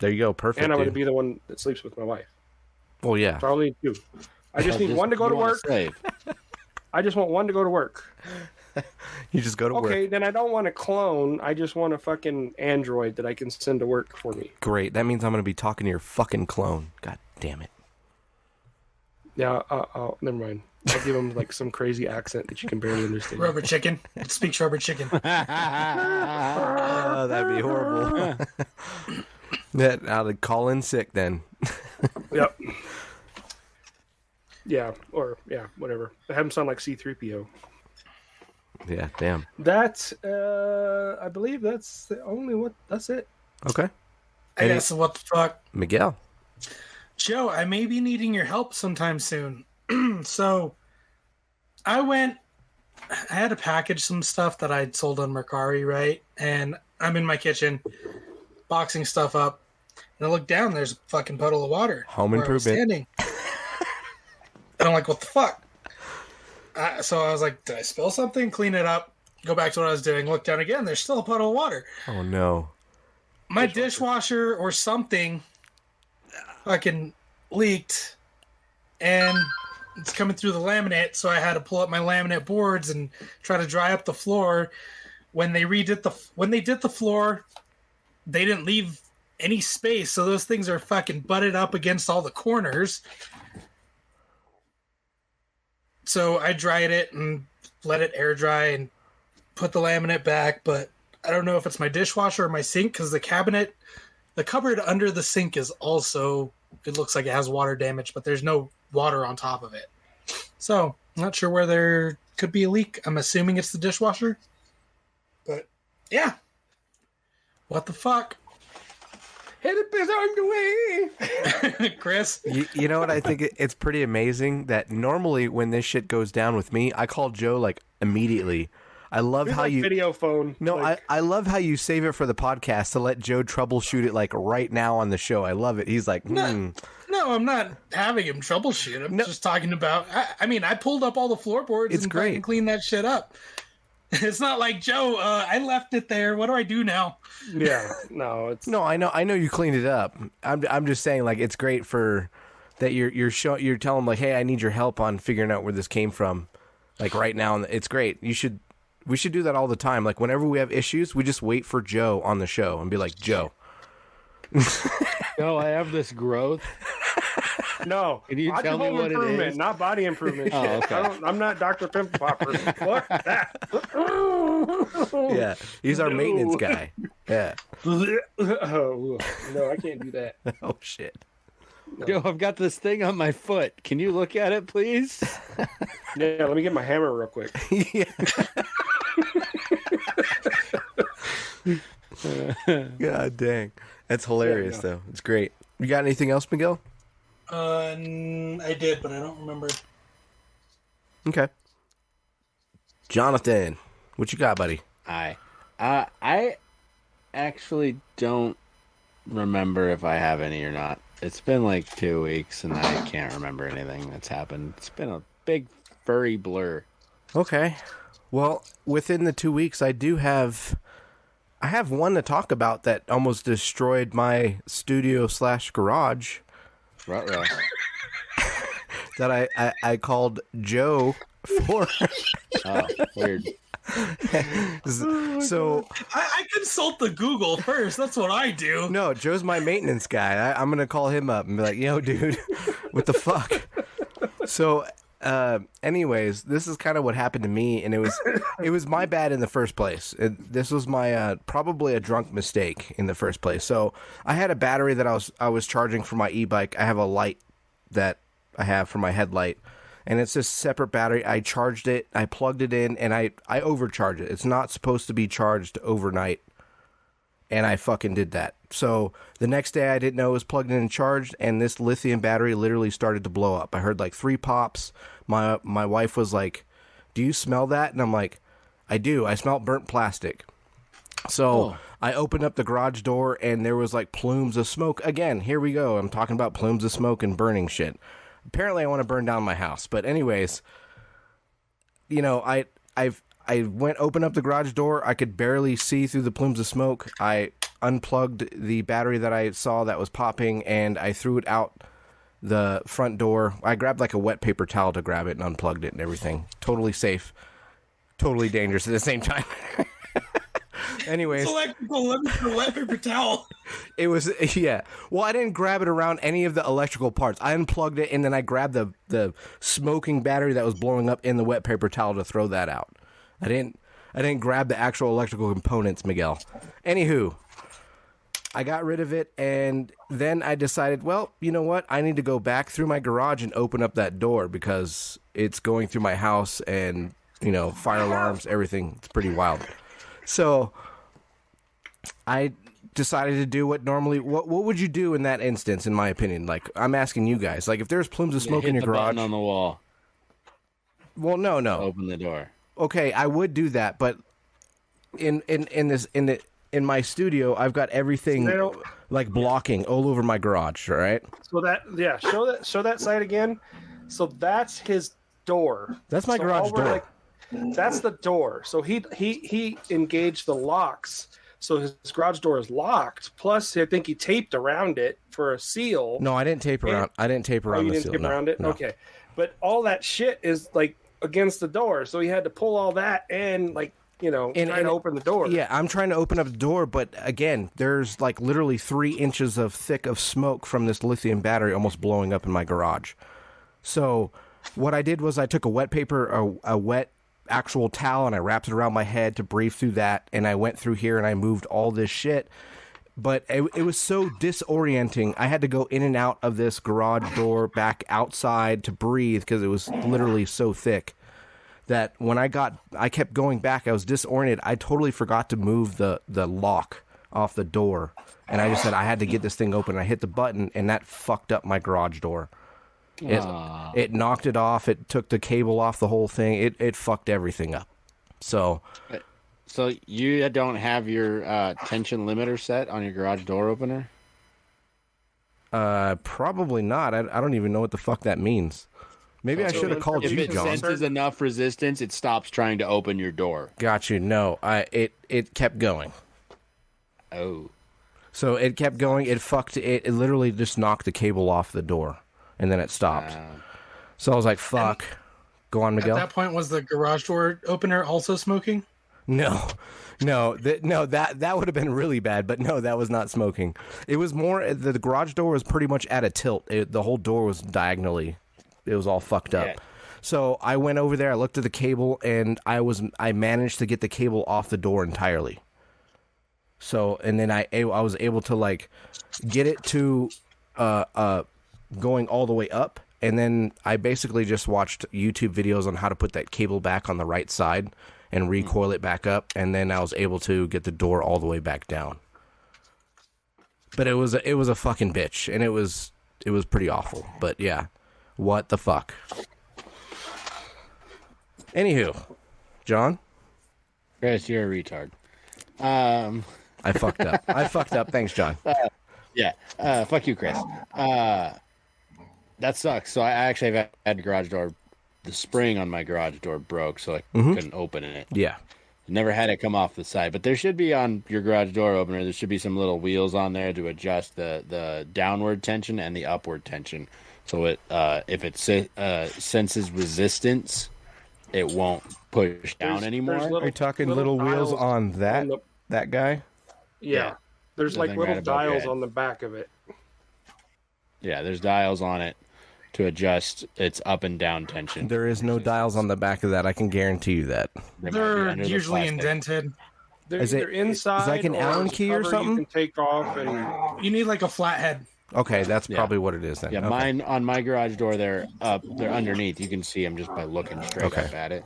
There you go. Perfect. And I want to dude. be the one that sleeps with my wife. Well, yeah. So I only need two. I just need one to go to work. I just want one to go to work. You just go to work. Okay, then I don't want a clone. I just want a fucking android that I can send to work for me. Great. That means I'm going to be talking to your fucking clone. God damn it. Yeah, never mind. I'll give him like some crazy accent that you can barely understand. Rubber chicken. It speaks rubber chicken. Oh, that'd be horrible. I'll call in sick then. Yep. Yeah, or yeah, whatever. I have him sound like C-3PO. Yeah, damn. That I believe that's the only one. That's it. Okay. I guess what the fuck, Miguel. Joe? I may be needing your help sometime soon. So, I had to package some stuff that I'd sold on Mercari, right? And I'm in my kitchen, boxing stuff up, and I look down. There's a fucking puddle of water. Home where I was improvement. standing. And I'm like, what the fuck? So I was like, did I spill something? Clean it up. Go back to what I was doing. Look down again. There's still a puddle of water. Oh, no. My dishwasher or something fucking leaked. And it's coming through the laminate. So I had to pull up my laminate boards and try to dry up the floor. When they did the floor, they didn't leave any space. So those things are fucking butted up against all the corners. So I dried it and let it air dry and put the laminate back, but I don't know if it's my dishwasher or my sink because the cupboard under the sink is also, it looks like it has water damage, but there's no water on top of it. So I'm not sure where there could be a leak. I'm assuming it's the dishwasher, but yeah. What the fuck? Help is on the way. Chris? You know what? I think it's pretty amazing that normally when this shit goes down with me, I call Joe like immediately. I love how you video phone. No, like, I love how you save it for the podcast to let Joe troubleshoot it like right now on the show. I love it. He's like, No, I'm not having him troubleshoot. I'm just talking about. I mean, I pulled up all the floorboards and great. cleaned that shit up. It's not like Joe. I left it there. What do I do now? Yeah, no, it's No, I know you cleaned it up. I'm just saying like it's great for that you're telling them like, hey, I need your help on figuring out where this came from, like right now. And it's great. We should do that all the time. Like whenever we have issues, we just wait for Joe on the show and be like, Joe. No, I have this growth. no. Can you I tell do me home what it improvement, is? not body improvement. Oh, shit. okay. I'm not Dr. Pimple Popper. Fuck that. Yeah, he's our maintenance guy. Yeah. Oh, no, I can't do that. Oh shit. Joe, I've got this thing on my foot. Can you look at it, please? Yeah, let me get my hammer real quick. Yeah. God dang. That's hilarious, though. It's great. You got anything else, Miguel? I did, but I don't remember. Okay. Jonathan, what you got, buddy? I actually don't remember if I have any or not. It's been like 2 weeks, and I can't remember anything that's happened. It's been a big, furry blur. Okay. Well, within the 2 weeks, I have one to talk about that almost destroyed my studio / garage. Ruh-roh. That I called Joe for. Oh, weird. So I consult the Google first. That's what I do. no, Joe's my maintenance guy. I'm gonna call him up and be like, "Yo, dude, what the fuck?" So, anyways, this is kind of what happened to me, and it was my bad in the first place. This was my probably a drunk mistake in the first place. So I had a battery that I was charging for my e-bike. I have a light that I have for my headlight. And it's this separate battery. I charged it, I plugged it in, and I overcharged it. It's not supposed to be charged overnight. And I fucking did that. So the next day I didn't know it was plugged in and charged, and this lithium battery literally started to blow up. I heard like 3 pops. My wife was like, "Do you smell that?" And I'm like, "I do. I smell burnt plastic." So I opened up the garage door, and there was like plumes of smoke. Again, here we go. I'm talking about plumes of smoke and burning shit. Apparently I want to burn down my house. But anyways, you know, I went open up the garage door. I could barely see through the plumes of smoke. I unplugged the battery that I saw that was popping, and I threw it out the front door. I grabbed like a wet paper towel to grab it and unplugged it and everything. Totally safe, totally dangerous at the same time. Anyways, it's electrical limit for wet paper towel. It was, yeah. Well, I didn't grab it around any of the electrical parts. I unplugged it, and then I grabbed the smoking battery that was blowing up in the wet paper towel to throw that out. I didn't grab the actual electrical components, Miguel. Anywho, I got rid of it, and then I decided, well, you know what? I need to go back through my garage and open up that door because it's going through my house and, you know, fire alarms, everything. It's pretty wild. So I decided to do what would you do in that instance, in my opinion? Like, I'm asking you guys. Like, if there's plumes of smoke in your garage. Button on the wall. Well, no. Open the door. Okay, I would do that, but in my studio, I've got everything like blocking all over my garage. All right. So show that side again. So that's his door. That's my garage door. That's the door. So he engaged the locks. So his garage door is locked. Plus, I think he taped around it for a seal. No, I didn't tape around. I didn't tape around the seal. Tape around it. No. Okay, but all that shit is like against the door. So he had to pull all that and try to open the door. Yeah, I'm trying to open up the door, but again, there's like literally 3 inches of thick of smoke from this lithium battery almost blowing up in my garage. So what I did was I took a wet paper, a wet actual towel, and I wrapped it around my head to breathe through that, and I went through here and I moved all this shit. But it was so disorienting. I had to go in and out of this garage door back outside to breathe because it was literally so thick that when I kept going back, I was disoriented. I totally forgot to move the lock off the door, and I just said I had to get this thing open. I hit the button, and that fucked up my garage door. It knocked it off. It took the cable off the whole thing. It fucked everything up. So you don't have your tension limiter set on your garage door opener? Probably not. I don't even know what the fuck that means. Maybe I should have called you, John. If it senses enough resistance, it stops trying to open your door. Got you. No, it kept going. Oh. So it kept going. It fucked it. It literally just knocked the cable off the door, and then it stopped. So I was like, "Fuck." Go on, Miguel. At that point, was the garage door opener also smoking? No, that would have been really bad. But no, that was not smoking. It was more the garage door was pretty much at a tilt. The whole door was diagonally. It was all fucked up. Yeah. So I went over there. I looked at the cable, and I managed to get the cable off the door entirely. So and then I was able to like get it to going all the way up. And then I basically just watched YouTube videos on how to put that cable back on the right side and recoil it back up. And then I was able to get the door all the way back down. But it was a fucking bitch, and it was pretty awful. But yeah, what the fuck? Anywho, John? Chris, you're a retard. I fucked up. Thanks, John. Fuck you, Chris. That sucks. So I actually have had the garage door. The spring on my garage door broke, so I couldn't open it. Yeah. Never had it come off the side. But there should be on your garage door opener, there should be some little wheels on there to adjust the downward tension and the upward tension. So if it senses resistance, it won't push down anymore. Are you talking little wheels on that guy? Yeah. There's like little dials on the back of it. Yeah, there's dials on it to adjust its up and down tension. There is no dials on the back of that. I can guarantee you that. They're usually indented. They're inside. Is like an Allen key or something? You can take off, and you need like a flathead. Okay, that's probably what it is then. Yeah, okay. Mine on my garage door, they're up. They're underneath. You can see them just by looking straight up at it.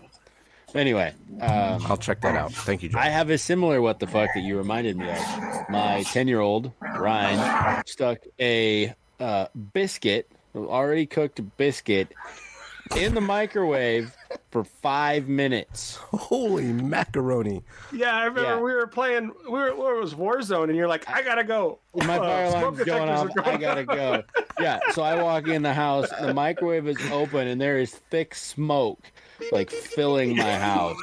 Anyway, I'll check that out. Thank you, John. I have a similar what the fuck that you reminded me of. My 10-year-old Ryan stuck a biscuit, already cooked biscuit, in the microwave for 5 minutes. Holy macaroni! Yeah, I remember we were playing. It was Warzone, and you're like, "I gotta go." My fire alarm's going off. I gotta go. Yeah, so I walk in the house, the microwave is open, and there is thick smoke, like, filling my house.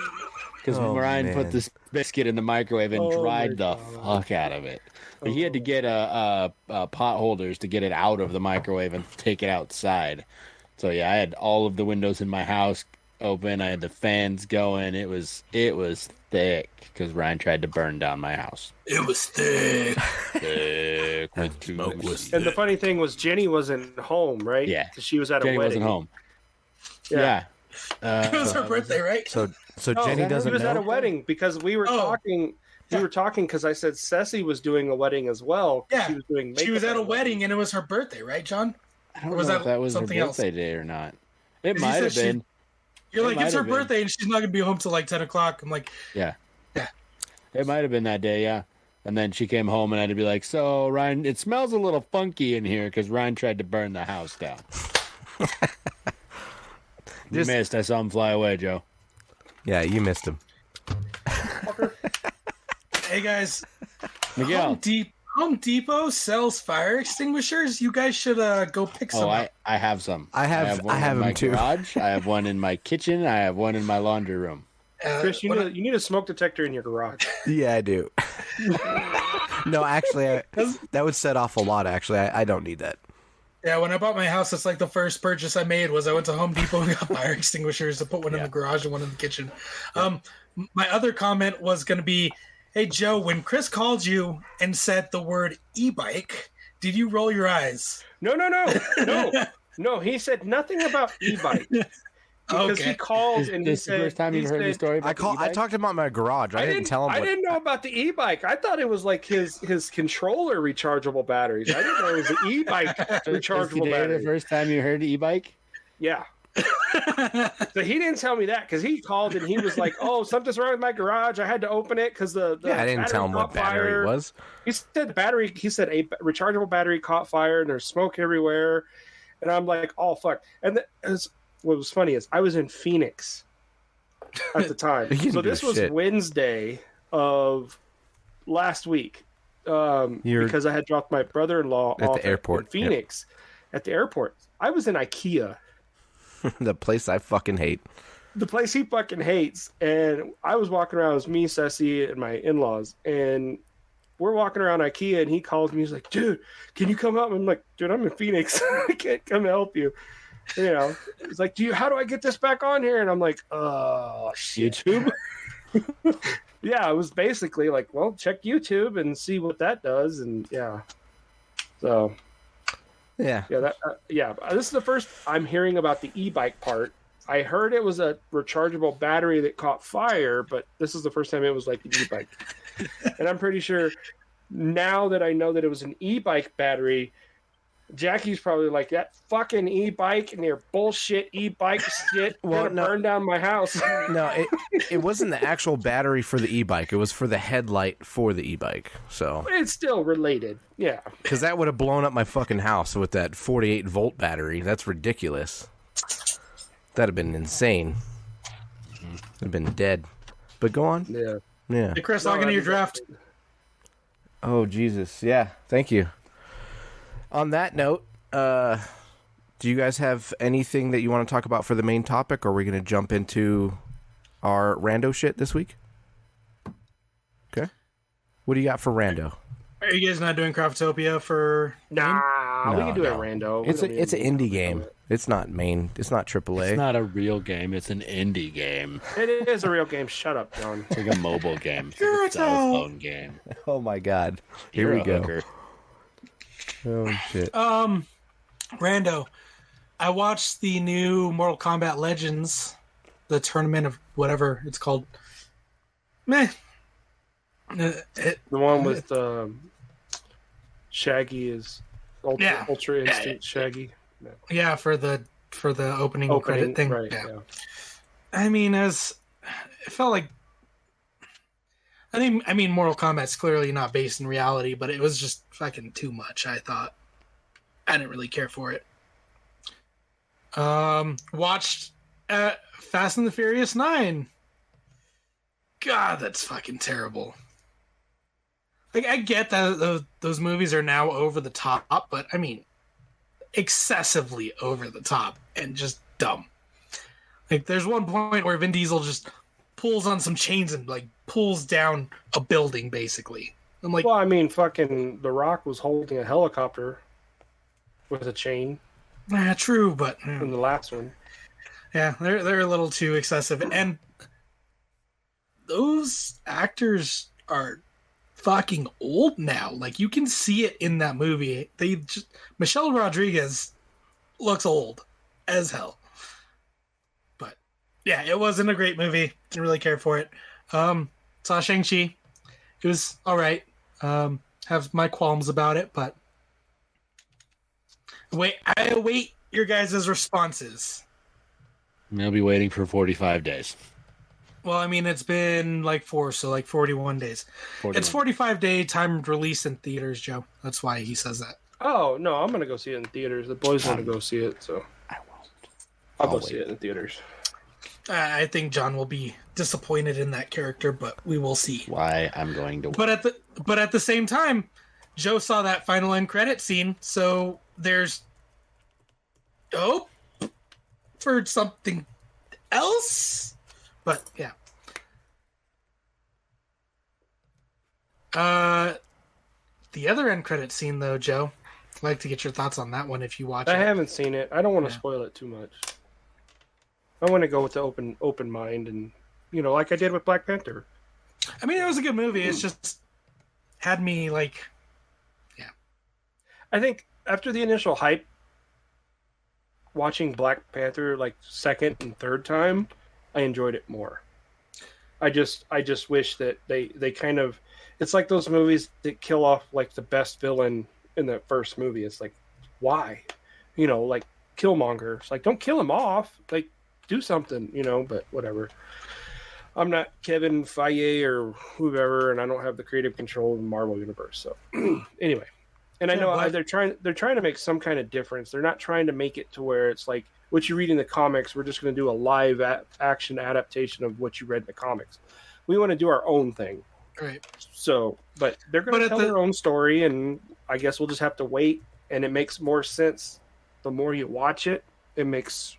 Because Ryan put this biscuit in the microwave and dried the fuck out of it. But he had to get pot holders to get it out of the microwave and take it outside. So, yeah, I had all of the windows in my house open. I had the fans going. It was thick because Ryan tried to burn down my house. It was thick. Thick with smoke was And the funny thing was Jenny wasn't home, right? Yeah. 'Cause she was at Jenny a wedding. wasn't home. Yeah. It was her birthday, right? So No, Jenny she doesn't was at a know. wedding because we were talking. We were talking because I said Ceci was doing a wedding as well. 'Cause Yeah. She was doing. She was makeup at a wedding, and it was her birthday, right, John? I don't Or was know that if that was her something else? birthday day or not. It 'Cause you might said have she- been. You're It like, might it's her have been. birthday, and she's not going to be home till like 10 o'clock. I'm like, Yeah. Yeah. It might have been that day, yeah. And then she came home and I had to be like, so, Ryan, it smells a little funky in here because Ryan tried to burn the house down. You Just- missed. I saw him fly away, Joe. Yeah, you missed him. hey, guys, Miguel. Home Depot sells fire extinguishers. You guys should go pick some Oh, up. I have some. I have one in my them too. garage. I have one in my kitchen. I have one in my laundry room. Chris, you need a smoke detector in your garage. Yeah, I do. No, actually, that would set off a lot. Actually, I don't need that. Yeah, when I bought my house, it's like the first purchase I made was I went to Home Depot and got fire extinguishers to put one in the garage and one in the kitchen. My other comment was going to be, hey, Joe, when Chris called you and said the word e-bike, did you roll your eyes? No. He said nothing about e-bike because he called and he This is the said. first time he you've heard the said- story about I the e-bike? talked about my garage. I didn't tell him. I didn't know about the e-bike. I thought it was like his controller rechargeable batteries. I didn't know it was the e-bike Is rechargeable today battery. the first time you heard e-bike? Yeah. So he didn't tell me that because he called and he was like, "Oh, something's wrong with my garage. I had to open it because the Yeah, I didn't battery tell him what caught battery fire." it was. He said battery. He said a rechargeable battery caught fire and there's smoke everywhere, and I'm like, "Oh fuck!" And what was funny is I was in Phoenix at the time, You can so do this was shit. Wednesday of last week because I had dropped my brother-in-law At off the airport, in Phoenix. At the airport, I was in IKEA. The place I fucking hate. The place he fucking hates. And I was walking around, it was me, Ceci, and my in-laws. And we're walking around IKEA, and he calls me. He's like, dude, can you come up? I'm like, dude, I'm in Phoenix. I can't come help you. You know, he's like, how do I get this back on here? And I'm like, oh, shit. YouTube? Yeah, it was basically like, well, check YouTube and see what that does. And yeah. So... Yeah. This is the first I'm hearing about the e-bike part. I heard it was a rechargeable battery that caught fire, but this is the first time it was like an e-bike. And I'm pretty sure now that I know that it was an e-bike battery, Jackie's probably like, that fucking e-bike and your bullshit e-bike shit gonna burn down my house. No, it wasn't the actual battery for the e-bike. It was for the headlight for the e-bike. So It's still related. Yeah. because that would have blown up my fucking house with that 48-volt battery. That's ridiculous. That'd have been insane. I'd have been dead. But go on. Yeah. Yeah. Hey, Chris, log into your draft. Oh, Jesus. Yeah. Thank you. On that note, do you guys have anything that you want to talk about for the main topic, or are we going to jump into our rando shit this week? Okay. What do you got for rando? Are you guys not doing Craftopia for... Nah, we No, can do it no. rando. It's an indie game. It's not main. It's not AAA. It's not a real game. It's an indie game. It is a real game. Shut up, John. It's like a mobile game. It's like You're a a cell doll. phone game. Oh my God. Here You're we a go. hooker. Oh shit. Rando, I watched the new Mortal Kombat Legends, the tournament of whatever it's called. Meh. The one with Shaggy is Ultra Instinct Shaggy. Yeah, for the opening credit thing. Right, yeah. I mean, it felt like I mean Mortal Kombat's clearly not based in reality, but it was just fucking too much, I thought. I didn't really care for it. Watched Fast and the Furious 9. God, that's fucking terrible. Like, I get that those movies are now over the top, but I mean, excessively over the top and just dumb. Like, there's one point where Vin Diesel just pulls on some chains and, like, pulls down a building, basically. I'm like... Well, I mean, fucking The Rock was holding a helicopter with a chain. True, but... In the last one. Yeah, they're a little too excessive. And those actors are fucking old now. Like, you can see it in that movie. Michelle Rodriguez looks old as hell. But yeah, it wasn't a great movie. Didn't really care for it. Saw Shang-Chi. It was all right. Have my qualms about it, but I await your guys' responses. I'll be waiting for 45 days. Well, I mean, it's been like 41 days. 41. It's 45-day timed release in theaters, Joe. That's why he says that. Oh, no, I'm going to go see it in theaters. The boys want to go see it, so. I won't. I'll go see it in theaters. I think John will be disappointed in that character, but we will see. Why I'm going to. But at the same time, Joe saw that final end credit scene, so there's hope for something else. But yeah. The other end credit scene, though, Joe. I'd like to get your thoughts on that one if you watch it. I haven't seen it. I don't want to spoil it too much. I want to go with the open mind, and like I did with Black Panther. I mean, it was a good movie. It's just had me like, yeah. I think after the initial hype, watching Black Panther like second and third time, I enjoyed it more. I just wish that they kind of, it's like those movies that kill off like the best villain in the first movie. It's like, why? Like Killmonger. It's like, don't kill him off. Like, do something, but whatever. I'm not Kevin Feige or whoever, and I don't have the creative control of the Marvel universe. So anyway, and I know they're trying to make some kind of difference. They're not trying to make it to where it's like what you read in the comics. We're just going to do a live action adaptation of what you read in the comics. We want to do our own thing. Right. So, but they're going to tell their own story, and I guess we'll just have to wait. And it makes more sense the more you watch it. It makes.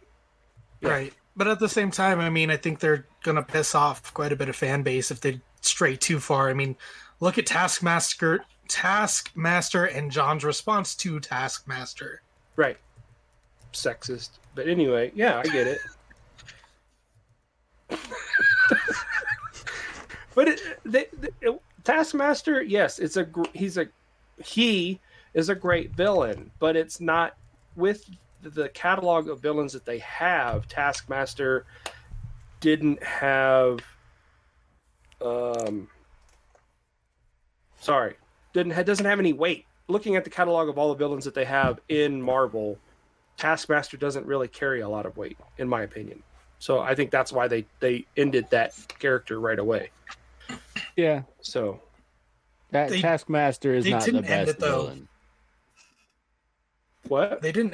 Yeah. Right. But at the same time, I mean, I think they're going to piss off quite a bit of fan base if they stray too far. I mean, look at Taskmaster and John's response to Taskmaster. Right. Sexist. But anyway, yeah, I get it. But Taskmaster, yes, he is a great villain, but it's not with the catalog of villains that they have. Taskmaster didn't have doesn't have any weight. Looking at the catalog of all the villains that they have in Marvel, Taskmaster doesn't really carry a lot of weight, in my opinion. So I think that's why they ended that character right away. Yeah. So Taskmaster is not the best villain. What? They didn't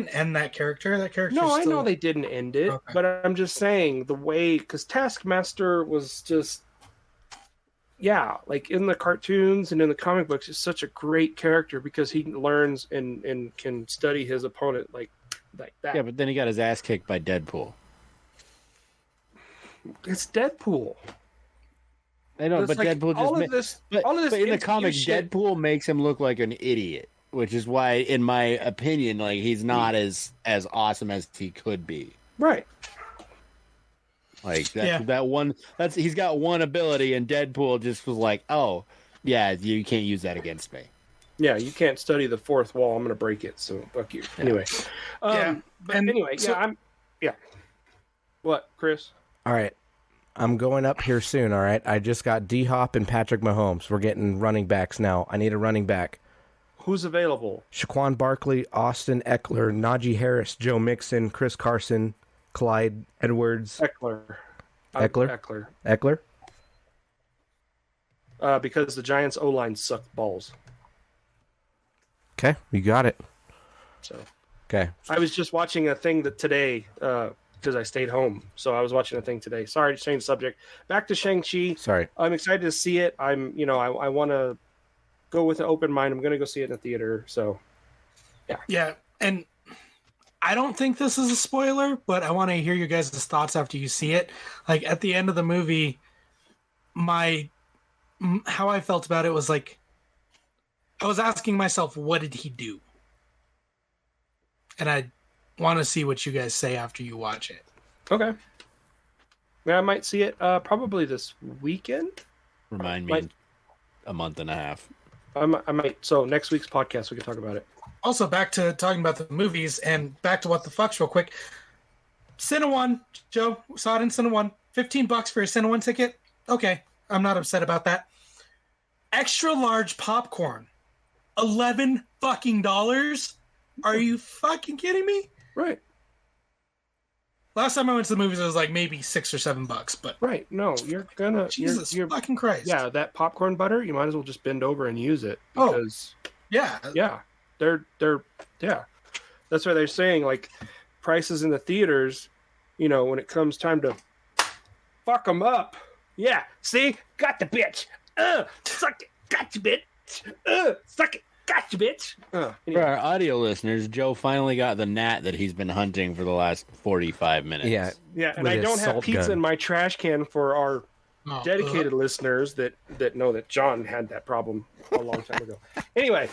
end that character. That character. No, I know they didn't end it, okay. But I'm just saying the way, because Taskmaster was just, like in the cartoons and in the comic books, is such a great character because he learns and can study his opponent like that. Yeah, but then he got his ass kicked by Deadpool. It's Deadpool. I know, but like Deadpool just but in the comics, Deadpool makes him look like an idiot. Which is why, in my opinion, like he's not as awesome as he could be. Right. Like that one. He's got one ability, and Deadpool just was like, "Oh, yeah, you can't use that against me." Yeah, you can't study the fourth wall. I'm going to break it. So fuck you. Anyway. What, Chris? All right. I'm going up here soon. All right. I just got D-Hop and Patrick Mahomes. We're getting running backs now. I need a running back. Who's available? Shaquan Barkley, Austin Eckler, Najee Harris, Joe Mixon, Chris Carson, Clyde Edwards. Eckler? Because the Giants' O-line sucked balls. Okay, you got it. So. Okay. I was just watching a thing today because I stayed home. So I was watching a thing today. Sorry to change the subject. Back to Shang-Chi. Sorry. I'm excited to see it. I want to go with an open mind. I'm going to go see it in the theater. So, yeah. and I don't think this is a spoiler, but I want to hear your guys' thoughts after you see it. Like at the end of the movie, how I felt about it was like, I was asking myself, what did he do? And I want to see what you guys say after you watch it. Okay. Yeah, I might see it probably this weekend. Remind me in a month and a half. I might. So next week's podcast, we can talk about it. Also, back to talking about the movies and back to What the Fucks real quick. Cine1, Joe, saw it in Cine1. $15 for a Cine1 ticket. Okay, I'm not upset about that. Extra large popcorn. $11 fucking dollars? Are you fucking kidding me? Right. Last time I went to the movies, it was like maybe $6 or $7, but right. No, you're gonna Jesus you're, fucking Christ. Yeah, that popcorn butter, you might as well just bend over and use it because yeah, they're that's why they're saying like prices in the theaters. You know, when it comes time to fuck them up. Yeah, see, got the bitch. Suck it, got you, bitch. Suck it. Gotcha, bitch. For our audio listeners, Joe finally got the gnat that he's been hunting for the last 45 minutes. Yeah, and I don't have pizza in my trash can for our dedicated listeners that know that John had that problem a long time ago. Anyway.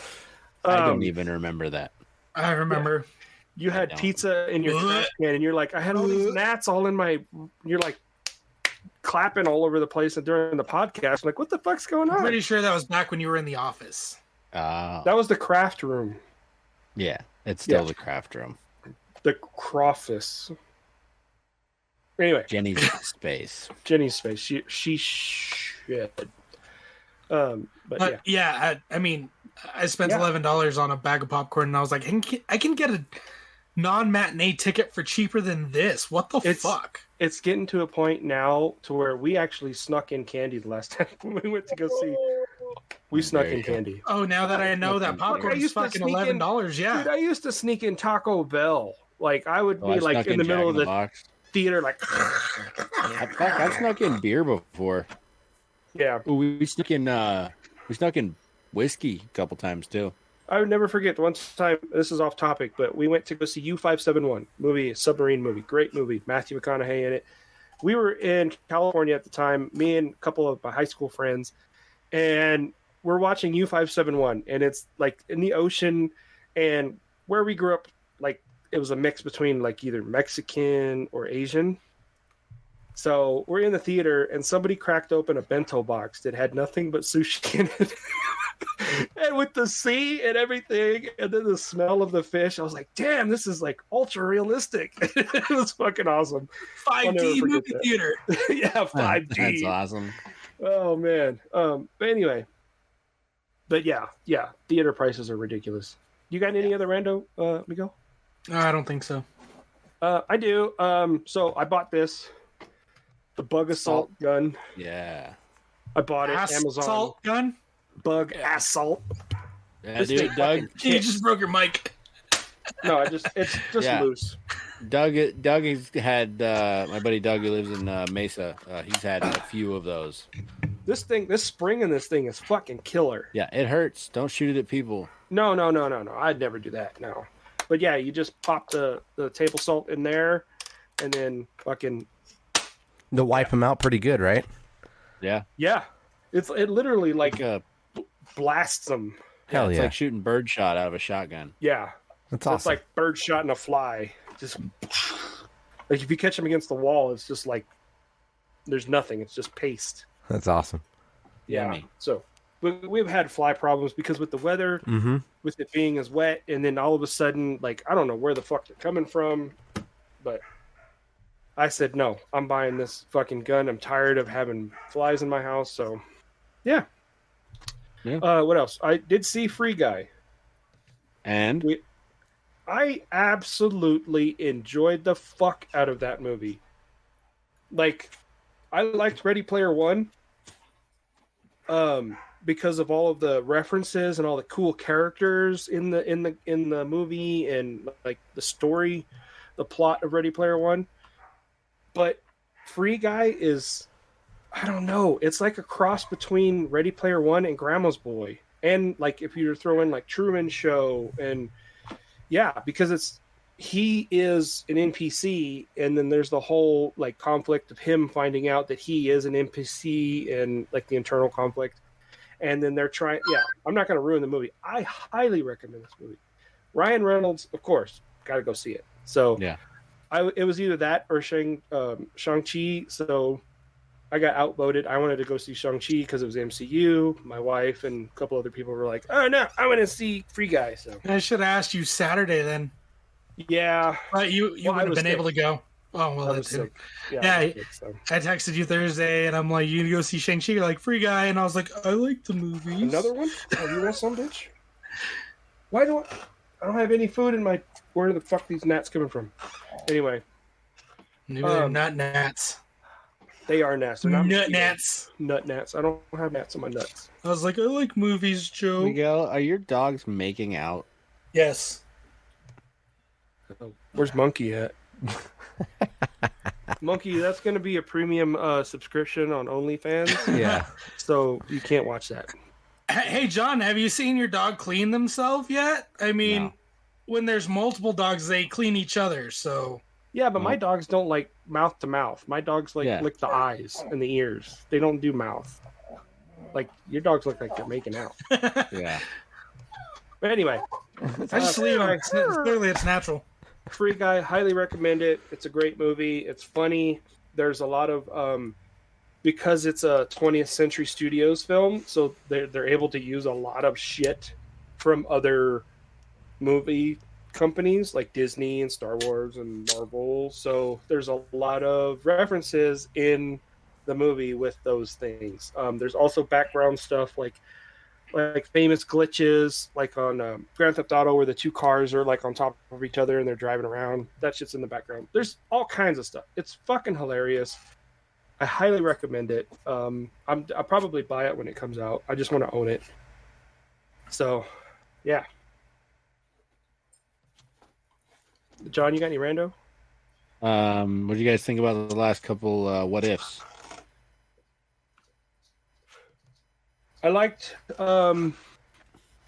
I don't even remember that. I remember. You had pizza in your trash can, and you're like, I had all these gnats all in my... You're like clapping all over the place during the podcast. I'm like, what the fuck's going on? I'm pretty sure that was back when you were in the office. That was the craft room. Yeah, it's still the craft room. The croffice. Anyway, Jenny's space. Jenny's space. She shit. But yeah. I mean, I spent $11 on a bag of popcorn, and I was like, I can get a non-matinee ticket for cheaper than this. What the fuck? It's getting to a point now to where we actually snuck in candy the last time we went to go see. We snuck in candy. Oh, now that I know that popcorn is fucking $11, yeah. Dude, I used to sneak in Taco Bell. Like, I would be like in the middle of the theater, like. I've snuck in beer before. Yeah. We snuck in whiskey a couple times too. I would never forget one time. This is off topic, but we went to go see U-571 movie, submarine movie, great movie, Matthew McConaughey in it. We were in California at the time, me and a couple of my high school friends, and we're watching U-571, and it's like in the ocean, and where we grew up, like it was a mix between like either Mexican or Asian. So we're in the theater, and somebody cracked open a bento box that had nothing but sushi in it. And with the sea and everything, and then the smell of the fish, I was like, damn, this is like ultra realistic. It was fucking awesome. 5D movie theater. Yeah, 5D. That's awesome. Oh, man. But anyway. But yeah, theater prices are ridiculous. You got any other rando, Miguel? I don't think so. I do. So I bought this. The bug assault gun. Yeah. I bought it Amazon. Assault gun? Bug assault. Yeah, dude, Doug. You just broke your mic. No, it's just loose. Doug has had my buddy Doug who lives in Mesa. He's had a few of those. This spring in this thing is fucking killer. Yeah, it hurts. Don't shoot it at people. No. I'd never do that. No. But yeah, you just pop the table salt in there, and then fucking. They'll wipe them out pretty good, right? Yeah. Yeah. It literally like blasts them. Hell yeah. It's like shooting birdshot out of a shotgun. Yeah. That's awesome. It's like bird shot and a fly. Just like if you catch them against the wall, it's just like there's nothing. It's just paste. That's awesome. Yeah. Yummy. So we've had fly problems because with the weather, with it being as wet, and then all of a sudden, like I don't know where the fuck they're coming from, but I said no. I'm buying this fucking gun. I'm tired of having flies in my house. So yeah. What else? I did see Free Guy. And I absolutely enjoyed the fuck out of that movie. Like, I liked Ready Player One because of all of the references and all the cool characters in the movie and like the story, the plot of Ready Player One. But Free Guy is, I don't know, it's like a cross between Ready Player One and Grandma's Boy. And like if you throw in like Truman Show and Yeah, because he is an NPC, and then there's the whole like conflict of him finding out that he is an NPC and like the internal conflict. And then they're trying. Yeah, I'm not going to ruin the movie. I highly recommend this movie. Ryan Reynolds, of course, got to go see it. So Yeah. it was either that or Shang-Chi. So I got outvoted. I wanted to go see Shang-Chi because it was MCU. My wife and a couple other people were like, "Oh no, I want to see Free Guy." So I should have asked you Saturday then. yeah, But you would have been able to go. Oh, well, I that was too. sick. Yeah, Yeah, I was sick, so. I texted you Thursday, and I'm like, you gonna go see Shang-Chi? You're like, Free Guy. And I was like, I like the movies. Another one? Oh, you want some, bitch? Why do I don't have any food in my... Where the fuck these gnats coming from? Anyway. Maybe they're not gnats. They are gnats. They're not Nut mosquitoes. gnats. Nut gnats. I don't have gnats on my nuts. I was like, I like movies, Joe. Miguel, are your dogs making out? Yes. Where's Monkey at? Monkey, that's going to be a premium subscription on OnlyFans. Yeah. So you can't watch that. Hey, John, have you seen your dog clean themselves yet? I mean, No. when there's multiple dogs, they clean each other, so... Yeah, but my dogs don't like mouth to mouth. My dogs like Yeah. lick the eyes and the ears. They don't do mouth. Like your dogs look like they're making out. Yeah. But anyway, I just leave them. Clearly, it's natural. Free Guy, highly recommend it. It's a great movie. It's funny. There's a lot of because it's a 20th Century Studios film, so they're able to use a lot of shit from other movie companies like Disney and Star Wars and Marvel. So there's a lot of references in the movie with those things. There's also background stuff like famous glitches, like on Grand Theft Auto, where the two cars are like on top of each other and they're driving around. That shit's in the background. There's all kinds of stuff. It's fucking hilarious. I highly recommend it. I'll probably buy it when it comes out. I just want to own it. So, yeah. John, you got any rando? What do you guys think about the last couple what ifs? I liked. So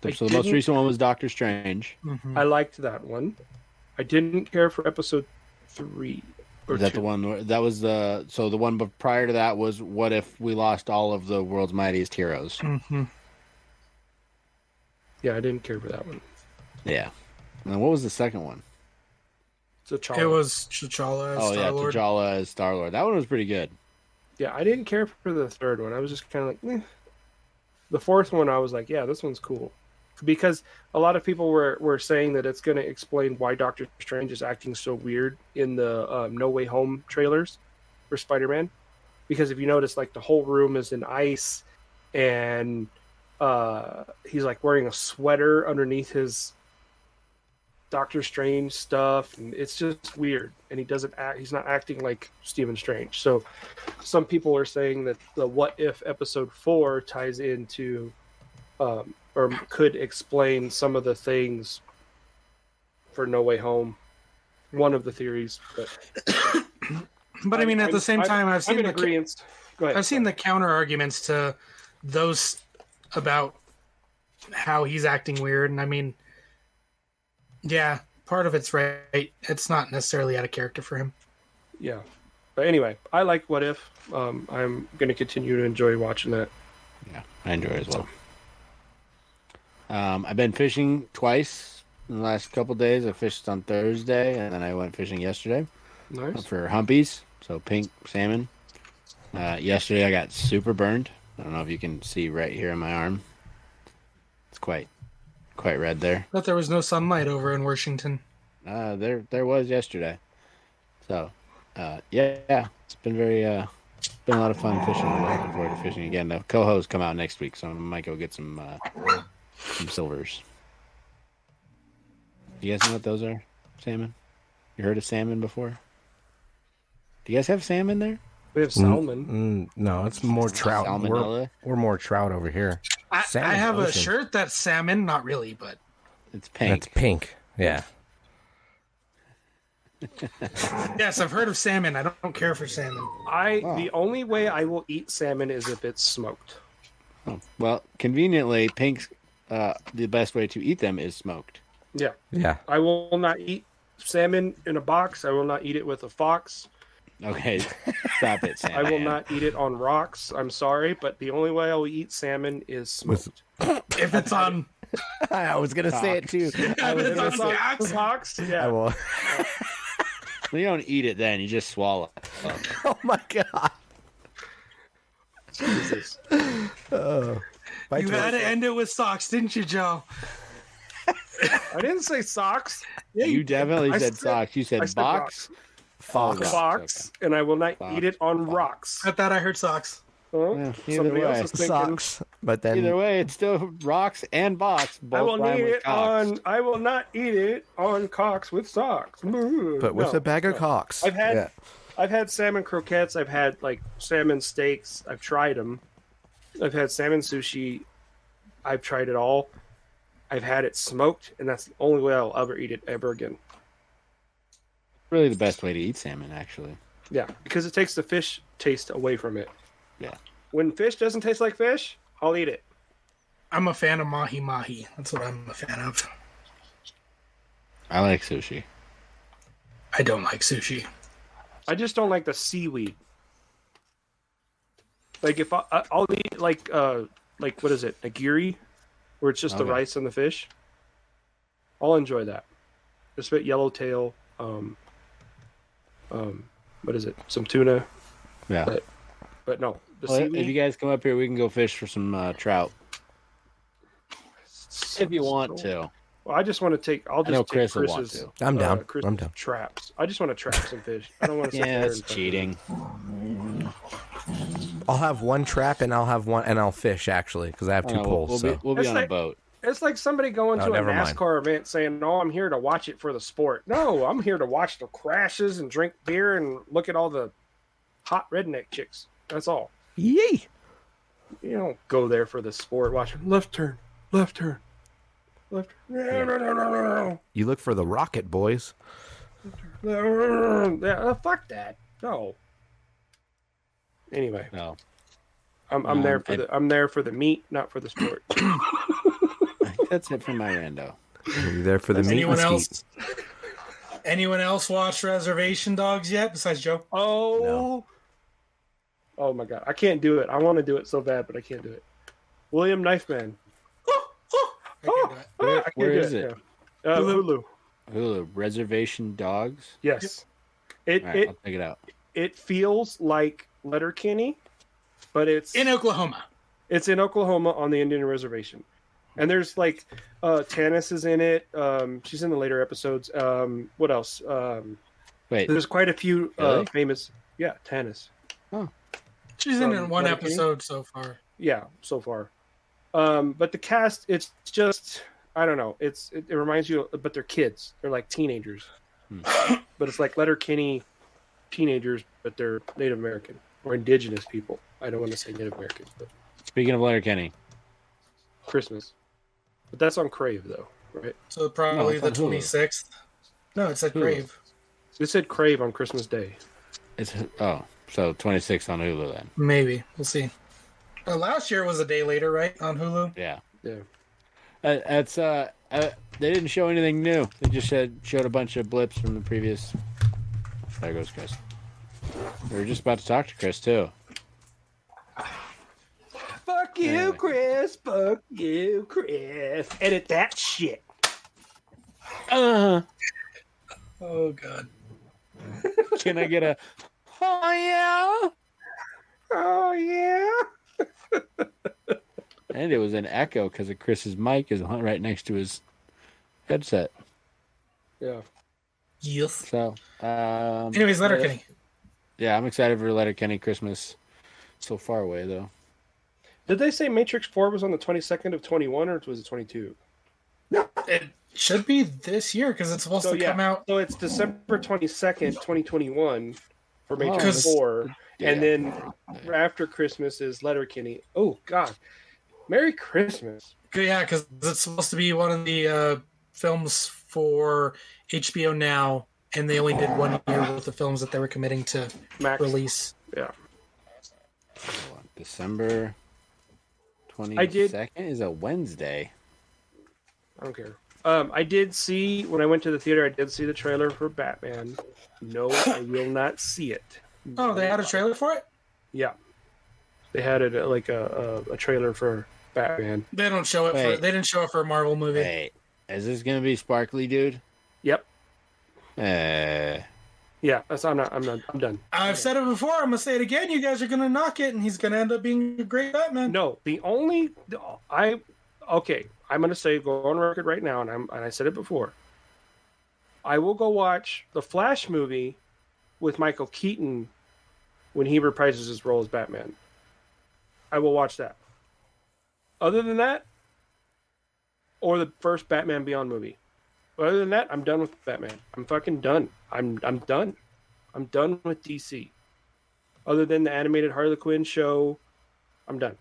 the most recent one was Doctor Strange. I liked that one. I didn't care for episode 3 or Is that 2. the one? That was the one. But prior to that was what if we lost all of the world's mightiest heroes? Mm-hmm. Yeah, I didn't care for that one. Yeah. And then what was the second one? T'Challa. It was T'Challa as Star-Lord. T'Challa as Star-Lord. That one was pretty good. Yeah, I didn't care for the third one. I was just kind of like, eh. The fourth one, I was like, yeah, this one's cool. Because a lot of people were saying that it's going to explain why Doctor Strange is acting so weird in the No Way Home trailers for Spider-Man. Because if you notice, like, the whole room is in ice, and he's, like, wearing a sweater underneath his Doctor Strange stuff, and it's just weird. And he's not acting like Stephen Strange. So some people are saying that the What If episode 4 ties into or could explain some of the things for No Way Home. One of the theories, But I mean, at the same time, I've seen I'm in agreement. Go ahead. I've seen the counter arguments to those about how he's acting weird, and I mean, yeah, part of it's right. It's not necessarily out of character for him. Yeah, but anyway, I like What If. I'm going to continue to enjoy watching that. Yeah, I enjoy it as well. I've been fishing twice in the last couple days. I fished on Thursday, and then I went fishing yesterday Nice. for humpies, so pink salmon. Yesterday I got super burned. I don't know if you can see right here on my arm. It's quite red there. But there was no sunlight over in Washington. There was yesterday. So, yeah, it's been been a lot of fun fishing. I'm looking forward to fishing again. The cohos come out next week, so I might go get some silvers. Do you guys know what those are? Salmon? You heard of salmon before? Do you guys have salmon there? We have salmon. No, it's more trout. Salmonella? We're more trout over here. I Salmon have a ocean. shirt that's salmon, not really, but It's pink. That's pink. Yeah. yes, I've heard of salmon. I don't care for salmon. The only way I will eat salmon is if it's smoked. Oh, well, conveniently, pink's the best way to eat them is smoked. Yeah. Yeah. I will not eat salmon in a box. I will not eat it with a fox. Okay, stop it, Sam. I will not eat it on rocks. I'm sorry, but the only way I will eat salmon is smoked. If it's on, I was gonna say it too. I was If gonna it's say on Fox, I yeah. will. You don't eat it then, you just swallow it. Oh my god. Jesus. Oh. you had to end it with socks, didn't you, Joe? I didn't say socks. Yeah, You definitely I said said- socks. You I said said box. Fox. Rocks, Fox, okay. and I will not Fox, eat it on fox. rocks. I thought I heard socks. Huh? Yeah, either Somebody else way. is thinking. Socks. But then Either way, it's still rocks and box. Both I will rhyme eat with it cocks. on. I will not eat it on cocks with socks. but with No, a bag of no. cocks. I've had- Yeah. I've had salmon croquettes. I've had like salmon steaks. I've tried them. I've had salmon sushi. I've tried it all. I've had it smoked, and that's the only way I'll ever eat it ever again. Really the best way to eat salmon, actually. Yeah, because it takes the fish taste away from it. Yeah. When fish doesn't taste like fish, I'll eat it. I'm a fan of mahi mahi. That's what I'm a fan of. I like sushi. I don't like sushi. I just don't like the seaweed. Like if I'll eat like what is it, nigiri, where it's just the Okay. rice and the fish. I'll enjoy that. Just a bit yellowtail. What is it? Some tuna. Yeah. But no, the Well, seaweed. if you guys come up here, we can go fish for some trout. If you want to. Well, I just want to take. I'll I know just take Chris will want Chris's. to. I'm down. Chris's I'm down. Traps. I just want to trap some fish. I don't want to. sit Yeah, there that's and- cheating. I'll have one trap and I'll have one and I'll fish actually because I have two No, poles. we'll be It's on a like- boat. It's like somebody going Oh, to a never mind. NASCAR event saying, "No, I'm here to watch it for the sport." No, I'm here to watch the crashes and drink beer and look at all the hot redneck chicks. That's all. Yee! You don't go there for the sport. Watch left turn, left turn, left. No. You look for the rocket, boys. Yeah, fuck that. No. Anyway, No. I'm there for I'm there for the meat, not for the sport. That's it for my rando. You there for the meat Anyone and else? Anyone else watch Reservation Dogs yet besides Joe? Oh. No. Oh my god, I can't do it. I want to do it so bad, but I can't do it. William Knifeman. I can't do it. I can't Where do is it? Yeah. Hulu. Hulu, Reservation Dogs. Yes. All right, I'll check it out. It feels like Letterkenny, but it's In Oklahoma. It's in Oklahoma on the Indian reservation. And there's like Tanis is in it. She's in the later episodes. What else? Wait, There's quite a few Really? famous. Yeah, Tanis. She's in From one Letterkenny? episode so far. Yeah, so far. But the cast, it's just I don't know. It reminds you, but they're kids. They're like teenagers. But it's like Letterkenny teenagers, but they're Native American or indigenous people. I don't want to say Native American, but speaking of Letterkenny, Christmas. But that's on Crave though, right? So probably it's the on Hulu. 26th. No, it said Hulu. Crave. It said Crave on Christmas Day. it's so 26 on Hulu then. Maybe. We'll see. Last year was a day later, right? On Hulu? Yeah. Yeah. It's they didn't show anything new. They just showed a bunch of blips from the previous. There goes Chris. We were just about to talk to Chris too. Fuck you, Anyway. Chris. Fuck you, Chris. Edit that shit. Uh, Oh, God. can I get a? Oh Oh yeah. yeah! And it was an echo because of Chris's mic is right next to his headset. Yeah. Yes. So, Anyways, Letterkenny. yeah, I'm excited for Letterkenny Christmas. So far away though. Did they say Matrix 4 was on the 22nd of 21 or was it 22? It should be this year because it's supposed So to yeah, come out. so it's December 22nd, 2021 for Matrix Because- 4, and Yeah. then after Christmas is Letterkenny. Oh God, Merry Christmas! Yeah, because it's supposed to be one of the films for HBO Now, and they only did 1 year worth of films that they were committing to Max. release. Yeah, December I did- 22nd is a Wednesday. I don't care. I did see when I went to the theater. I did see the trailer for Batman. No, I will not see it. Oh, they had a trailer for it? Yeah, they had it like a trailer for Batman. They don't show it. They didn't show it for a Marvel movie. Wait, is this gonna be Sparkly Dude? Yep. Yeah, I'm done. I've said it before. I'm gonna say it again. You guys are gonna knock it, and he's gonna end up being a great Batman. No, I'm gonna say go on record right now, and I said it before. I will go watch the Flash movie with Michael Keaton when he reprises his role as Batman. I will watch that. Other than that, or the first Batman Beyond movie. Other than that, I'm done with Batman. I'm fucking done. I'm done. I'm done with DC. Other than the animated Harley Quinn show, I'm done.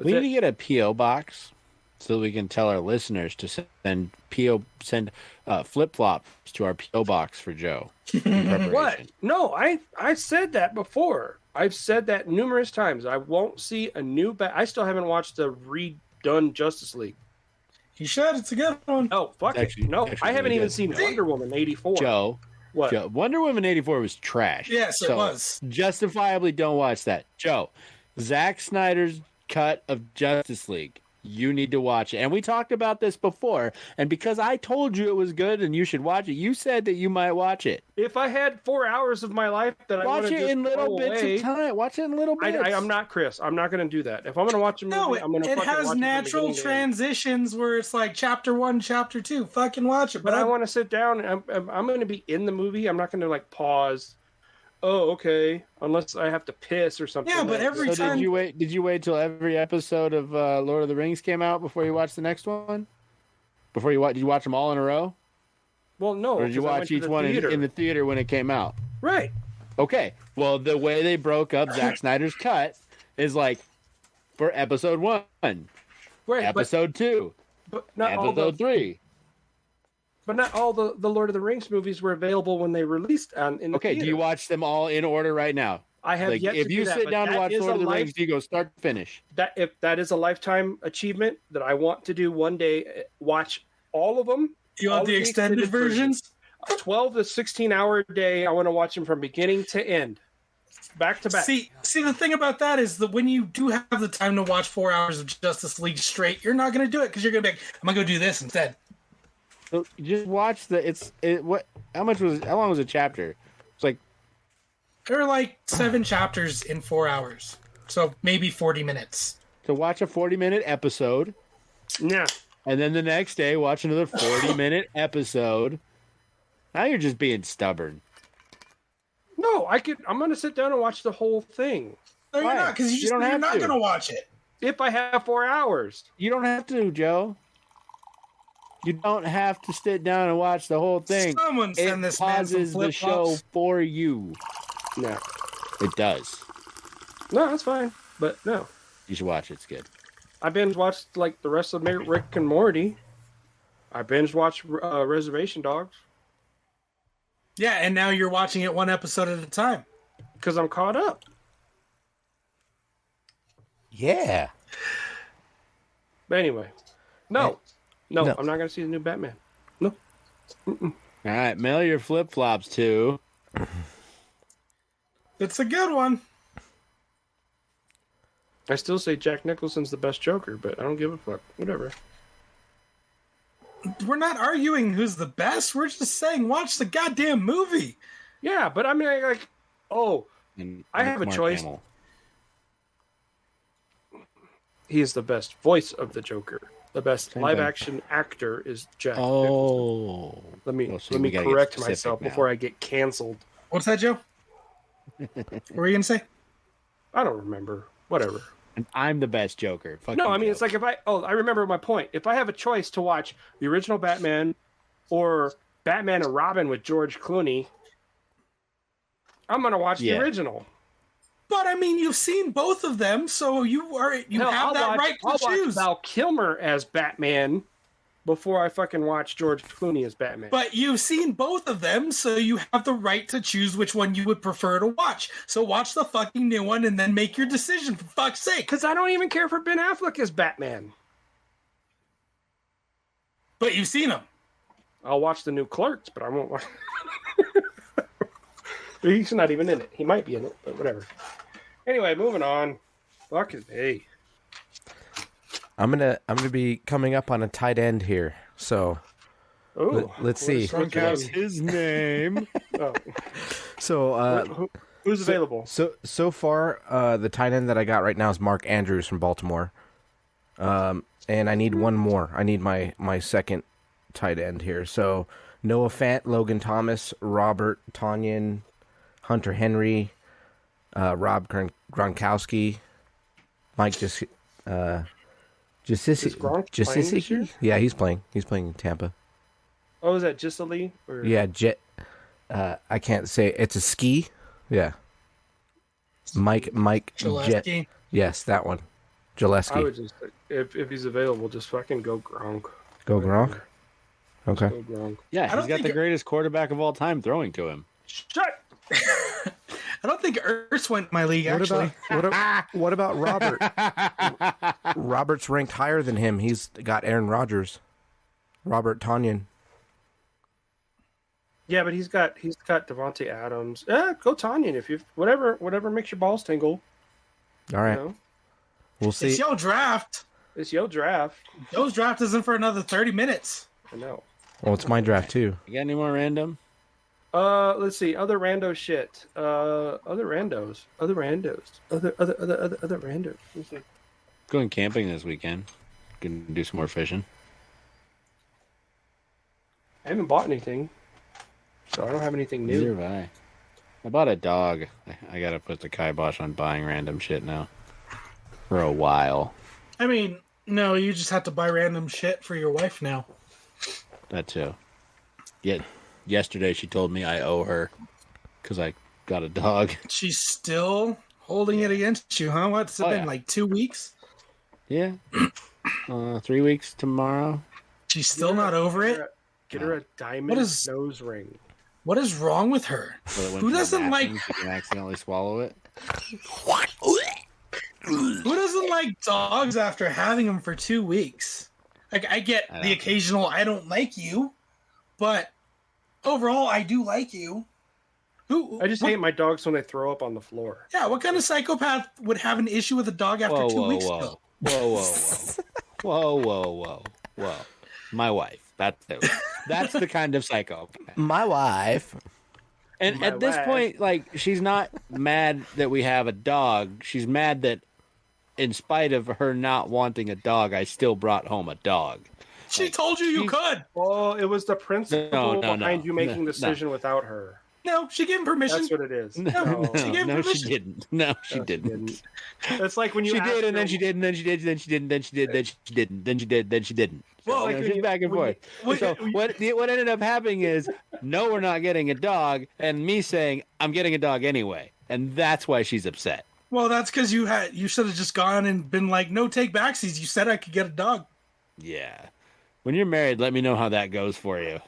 we need to get a PO box so we can tell our listeners to send flip flops to our PO box for Joe. What? No, I said that before. I've said that numerous times. I won't see a new I still haven't watched the redone Justice League. You should. It's a good one. Oh, fuck it. No, I haven't even seen Wonder Woman 84. Joe. What? Joe, Wonder Woman 84 was trash. Yes, it was. Justifiably don't watch that. Joe, Zack Snyder's cut of Justice League. You need to watch it. And we talked about this before. And because I told you it was good and you should watch it, you said that you might watch it. If I had 4 hours of my life that I want to watch it in little bits of time. Watch it in little bits. I'm not Chris. I'm not going to do that. If I'm going to watch a movie, I'm going to. It has natural transitions where it's like chapter 1, chapter 2. Fucking watch it. But I want to sit down. And I'm going to be in the movie. I'm not going to like pause. Oh, okay. Unless I have to piss or something. Yeah, but every time. Did you wait till every episode of Lord of the Rings came out before you watched the next one? Did you watch them all in a row? Well, no. Or did you watch each one in the theater when it came out? Right. Okay. Well, the way they broke up Zack Snyder's cut is like for episode 1, right, episode 2, but not episode 3. But not all the Lord of the Rings movies were available when they released in the theater. Do you watch them all in order right now? I have yet to do that. If you sit down and watch Lord of the Rings, you go start to finish. If that is a lifetime achievement that I want to do one day, watch all of them. You want the extended versions? 12 to 16 hour day. I want to watch them from beginning to end. Back to back. See, the thing about that is that when you do have the time to watch 4 hours of Justice League straight, you're not going to do it because you're going to be like, I'm going to go do this instead. So just watch how long was a chapter? It's like there are like 7 chapters in 4 hours. So maybe 40 minutes. So watch a 40-minute episode. Yeah. And then the next day watch another 40-minute episode. Now you're just being stubborn. No, I'm going to sit down and watch the whole thing. No, you're not, because you're not going to watch it. If I have 4 hours. You don't have to, Joe. You don't have to sit down and watch the whole thing. Someone send this man some pauses the show for you. No. It does. No, that's fine. But no. You should watch it. It's good. I binge watched like the rest of Rick and Morty. I binge watched Reservation Dogs. Yeah, and now you're watching it one episode at a time. Because I'm caught up. Yeah. But anyway. No, I'm not going to see the new Batman. No. All right, mail your flip-flops to... It's a good one. I still say Jack Nicholson's the best Joker, but I don't give a fuck. Whatever. We're not arguing who's the best. We're just saying watch the goddamn movie. Yeah, but I mean, I have a choice. Hamill. He is the best voice of the Joker. The best live-action actor is Jack Nicholson. Let me correct myself before I get canceled. What's that, Joe? What were you going to say? I don't remember. Whatever. And I'm the best Joker. It's like I remember my point. If I have a choice to watch the original Batman or Batman and Robin with George Clooney, I'm going to watch the original. But I mean, you've seen both of them, so you have that right to choose. I'll watch Val Kilmer as Batman before I fucking watch George Clooney as Batman. But you've seen both of them, so you have the right to choose which one you would prefer to watch. So watch the fucking new one and then make your decision, for fuck's sake. Because I don't even care for Ben Affleck as Batman. But you've seen him. I'll watch the new Clerks, but I won't watch. He's not even in it. He might be in it, but whatever. Anyway, moving on. Fucking hey. I'm gonna be coming up on a tight end here, so let's see. That's his name. Oh. So Who's available? So far, the tight end that I got right now is Mark Andrews from Baltimore, and I need one more. I need my second tight end here. So Noah Fant, Logan Thomas, Robert Tonyan, Hunter Henry, Rob Gronkowski, Mike Is Gronk playing this year? Yeah, he's playing. He's playing in Tampa. Oh, is that Gisali? Or... Yeah, Jet. I can't say it's a ski. Yeah. Mike Jet. Gillespie. Yes, that one. I Gillespie. would just, if he's available, just fucking go Gronk. Go Gronk? Okay. Go Gronk. Yeah, I he's don't got think the greatest quarterback of all time throwing to him. Shut. I don't think Ertz went in my league, actually. What about Robert? Robert's ranked higher than him. He's got Aaron Rodgers. Robert Tonyan. Yeah, but he's got Devontae Adams. Go Tanyan if you whatever makes your balls tingle. All right. You know? We'll see. It's your draft. It's your draft. Joe's draft isn't for another 30 minutes. I know. Well, it's my draft too. You got any more random? Let's see. Other rando shit. Other randos. Other randos. Let's see. Going camping this weekend. Gonna do some more fishing. I haven't bought anything, so I don't have anything new. Neither have I. I bought a dog. I gotta put the kibosh on buying random shit now. For a while. I mean, no, you just have to buy random shit for your wife now. That too. Yet yesterday she told me I owe her because I got a dog. She's still holding it against you, huh? What's it been, like 2 weeks? Yeah. 3 weeks tomorrow. She's still not over it? Get her a diamond nose ring. What is wrong with her? So that when Who she's doesn't like... napping, she can accidentally swallow it. Who doesn't like dogs after having them for 2 weeks? Like, I get the occasional I don't like you, but overall I do like you. I just hate my dogs when they throw up on the floor. Yeah, what kind of psychopath would have an issue with a dog after 2 weeks ago? Whoa. My wife. That's the kind of psychopath. My wife. And at this point, like, she's not mad that we have a dog. She's mad that in spite of her not wanting a dog, I still brought home a dog. She told you could. Well, it was the principle behind you making the decision without her. No, she gave him permission. That's what it is. She gave him permission. She didn't. No, she didn't. It's like when you she did, and then she did, and then she did, and then she didn't, then she did, then she didn't, then she did, then she didn't. Well, like she's back and forth. So what ended up happening is, no, we're not getting a dog, and me saying I'm getting a dog anyway, and that's why she's upset. Well, that's because you should have just gone and been like, no take backsies. You said I could get a dog. Yeah. When you're married, let me know how that goes for you.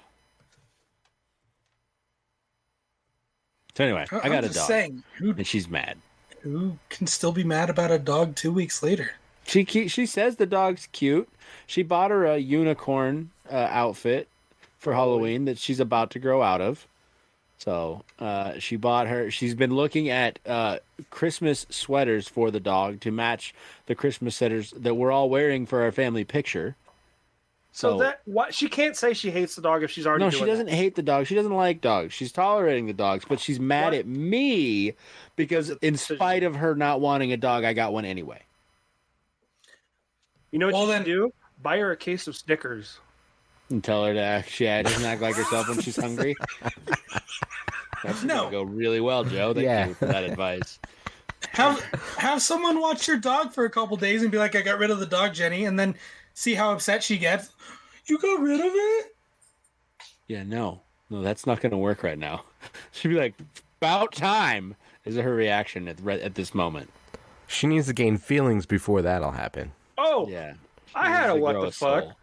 So anyway, I got a dog, and she's mad. Who can still be mad about a dog 2 weeks later? She says the dog's cute. She bought her a unicorn outfit for Halloween that she's about to grow out of. So she bought her. She's been looking at Christmas sweaters for the dog to match the Christmas sweaters that we're all wearing for our family picture. So that what she can't say she hates the dog if she's already. No, doing she doesn't hate the dog. She doesn't like dogs. She's tolerating the dogs, but she's mad at me because in spite of her not wanting a dog, I got one anyway. You know what you can do? Buy her a case of Snickers. And tell her to she doesn't act like herself when she's hungry. That's gonna go really well, Joe. Thank you for that advice. Have someone watch your dog for a couple days and be like, I got rid of the dog, Jenny, and then see how upset she gets. You got rid of it? Yeah, no, that's not going to work right now. She'd be like, about time, is her reaction at this moment. She needs to gain feelings before that'll happen. Oh, yeah. I had a what the fuck.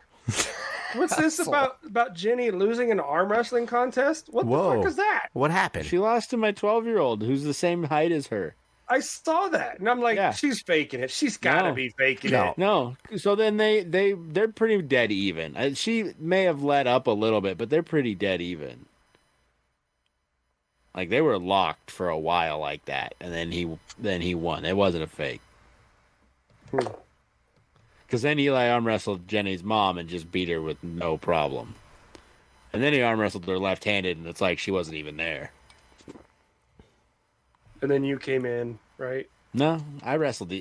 What's this about Jenny losing an arm wrestling contest? What the fuck is that? What happened? She lost to my 12-year-old, who's the same height as her. I saw that, and I'm like, Yeah. she's faking it. She's got to No. be faking No. it. No. So then they're pretty dead even. She may have let up a little bit, but they're pretty dead even. Like they were locked for a while like that, and then he won. It wasn't a fake. Because then Eli arm wrestled Jenny's mom and just beat her with no problem. And then he arm wrestled her left-handed, and it's like she wasn't even there. And then you came in, right? No, I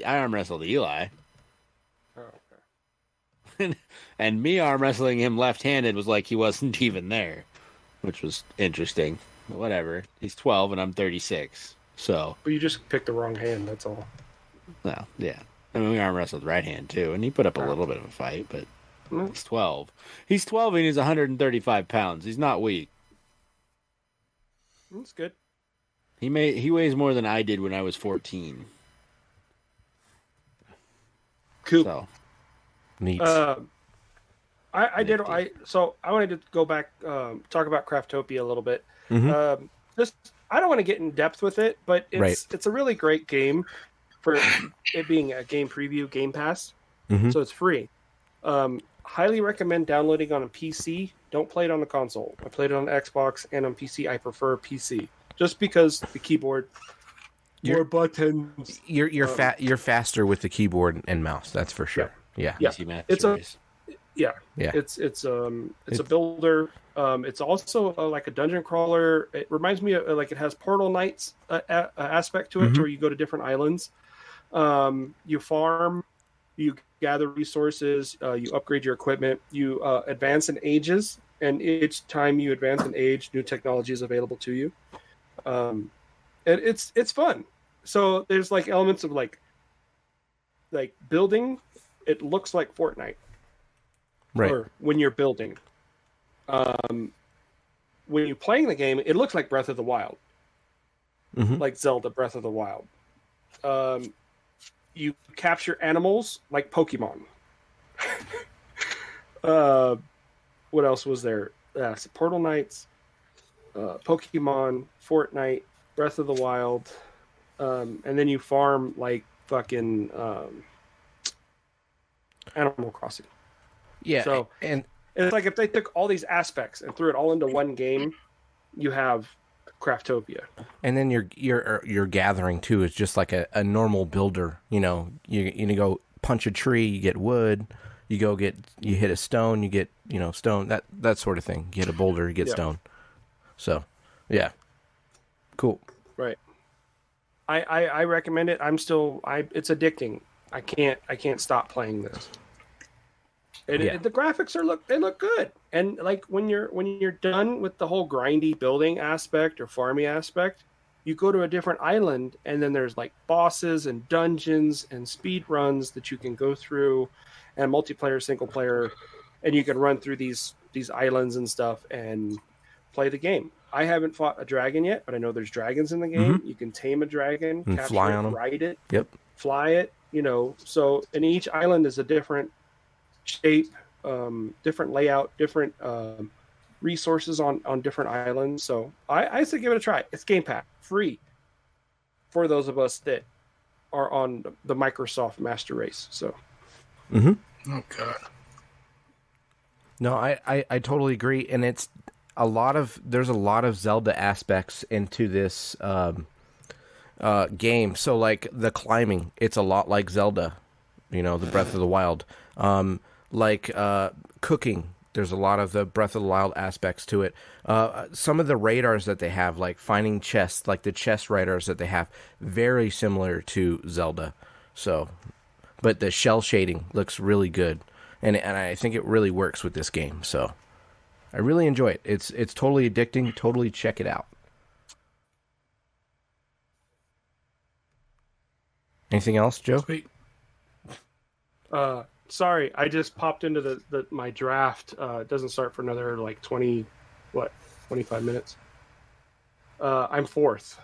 arm wrestled Eli. Oh, okay. And me arm wrestling him left-handed was like he wasn't even there, which was interesting. But whatever. He's 12 and I'm 36. So, But you just picked the wrong hand. That's all. well, yeah. I mean, we arm wrestled right hand too, and he put up a little bit of a fight, but he's 12. He's 12 and he's 135 pounds. He's not weak. That's good. He weighs more than I did when I was 14. Cool. So, Neat. I wanted to go back, talk about Craftopia a little bit. Mm-hmm. I don't want to get in depth with it, but Right. it's a really great game for it being a game preview, Game Pass. Mhm. So it's free. Highly recommend downloading on a PC. Don't play it on the console. I played it on Xbox and on PC. I prefer PC just because the keyboard, more buttons. You're faster with the keyboard and mouse. That's for sure. Yeah. Yeah. easy match It's a- choice. Yeah, Yeah. It's a builder. It's also like a dungeon crawler. It reminds me of like it has Portal Knights aspect to it, where you go to different islands. You farm, you gather resources, you upgrade your equipment, you advance in ages, and each time you advance in age, new technology is available to you. And it's fun. So there's like elements of like building. It looks like Fortnite. Right. Or when you're building. When you're playing the game, it looks like Breath of the Wild. Mhm. Like Zelda Breath of the Wild. You capture animals like Pokemon. What else was there? So Portal Knights, Pokemon, Fortnite, Breath of the Wild, and then you farm like fucking Animal Crossing. Yeah. So- and It's like if they took all these aspects and threw it all into one game, you have Craftopia. then your gathering too is just like a normal builder. You know, you go punch a tree, you get wood. You hit a stone, you get stone. That sort of thing. You hit a boulder, you get stone. So, yeah, cool. Right. I recommend it. It's addicting. I can't stop playing this. And the graphics they look good. And like when you're done with the whole grindy building aspect or farming aspect, you go to a different island and then there's like bosses and dungeons and speed runs that you can go through, and multiplayer, single player, and you can run through these islands and stuff and play the game. I haven't fought a dragon yet, but I know there's dragons in the game. You can tame a dragon, And capture fly it, on 'em. ride it, Yep. fly it, so and each island is a different shape, different layout, different resources on different islands. So I say give it a try. It's Game Pass, free for those of us that are on the Microsoft Master Race. So Mm-hmm. Oh god. No, I totally agree, and there's a lot of Zelda aspects into this game. So like the climbing, it's a lot like Zelda, the Breath of the Wild. Cooking, there's a lot of the Breath of the Wild aspects to it. Some of the radars that they have, like finding chests, like the chest radars that they have, very similar to Zelda. So, but the shell shading looks really good, and I think it really works with this game. So, I really enjoy it. It's totally addicting. Totally check it out. Anything else, Joe? Sweet. sorry, I just popped into my draft. It doesn't start for another like 25 minutes. I'm fourth.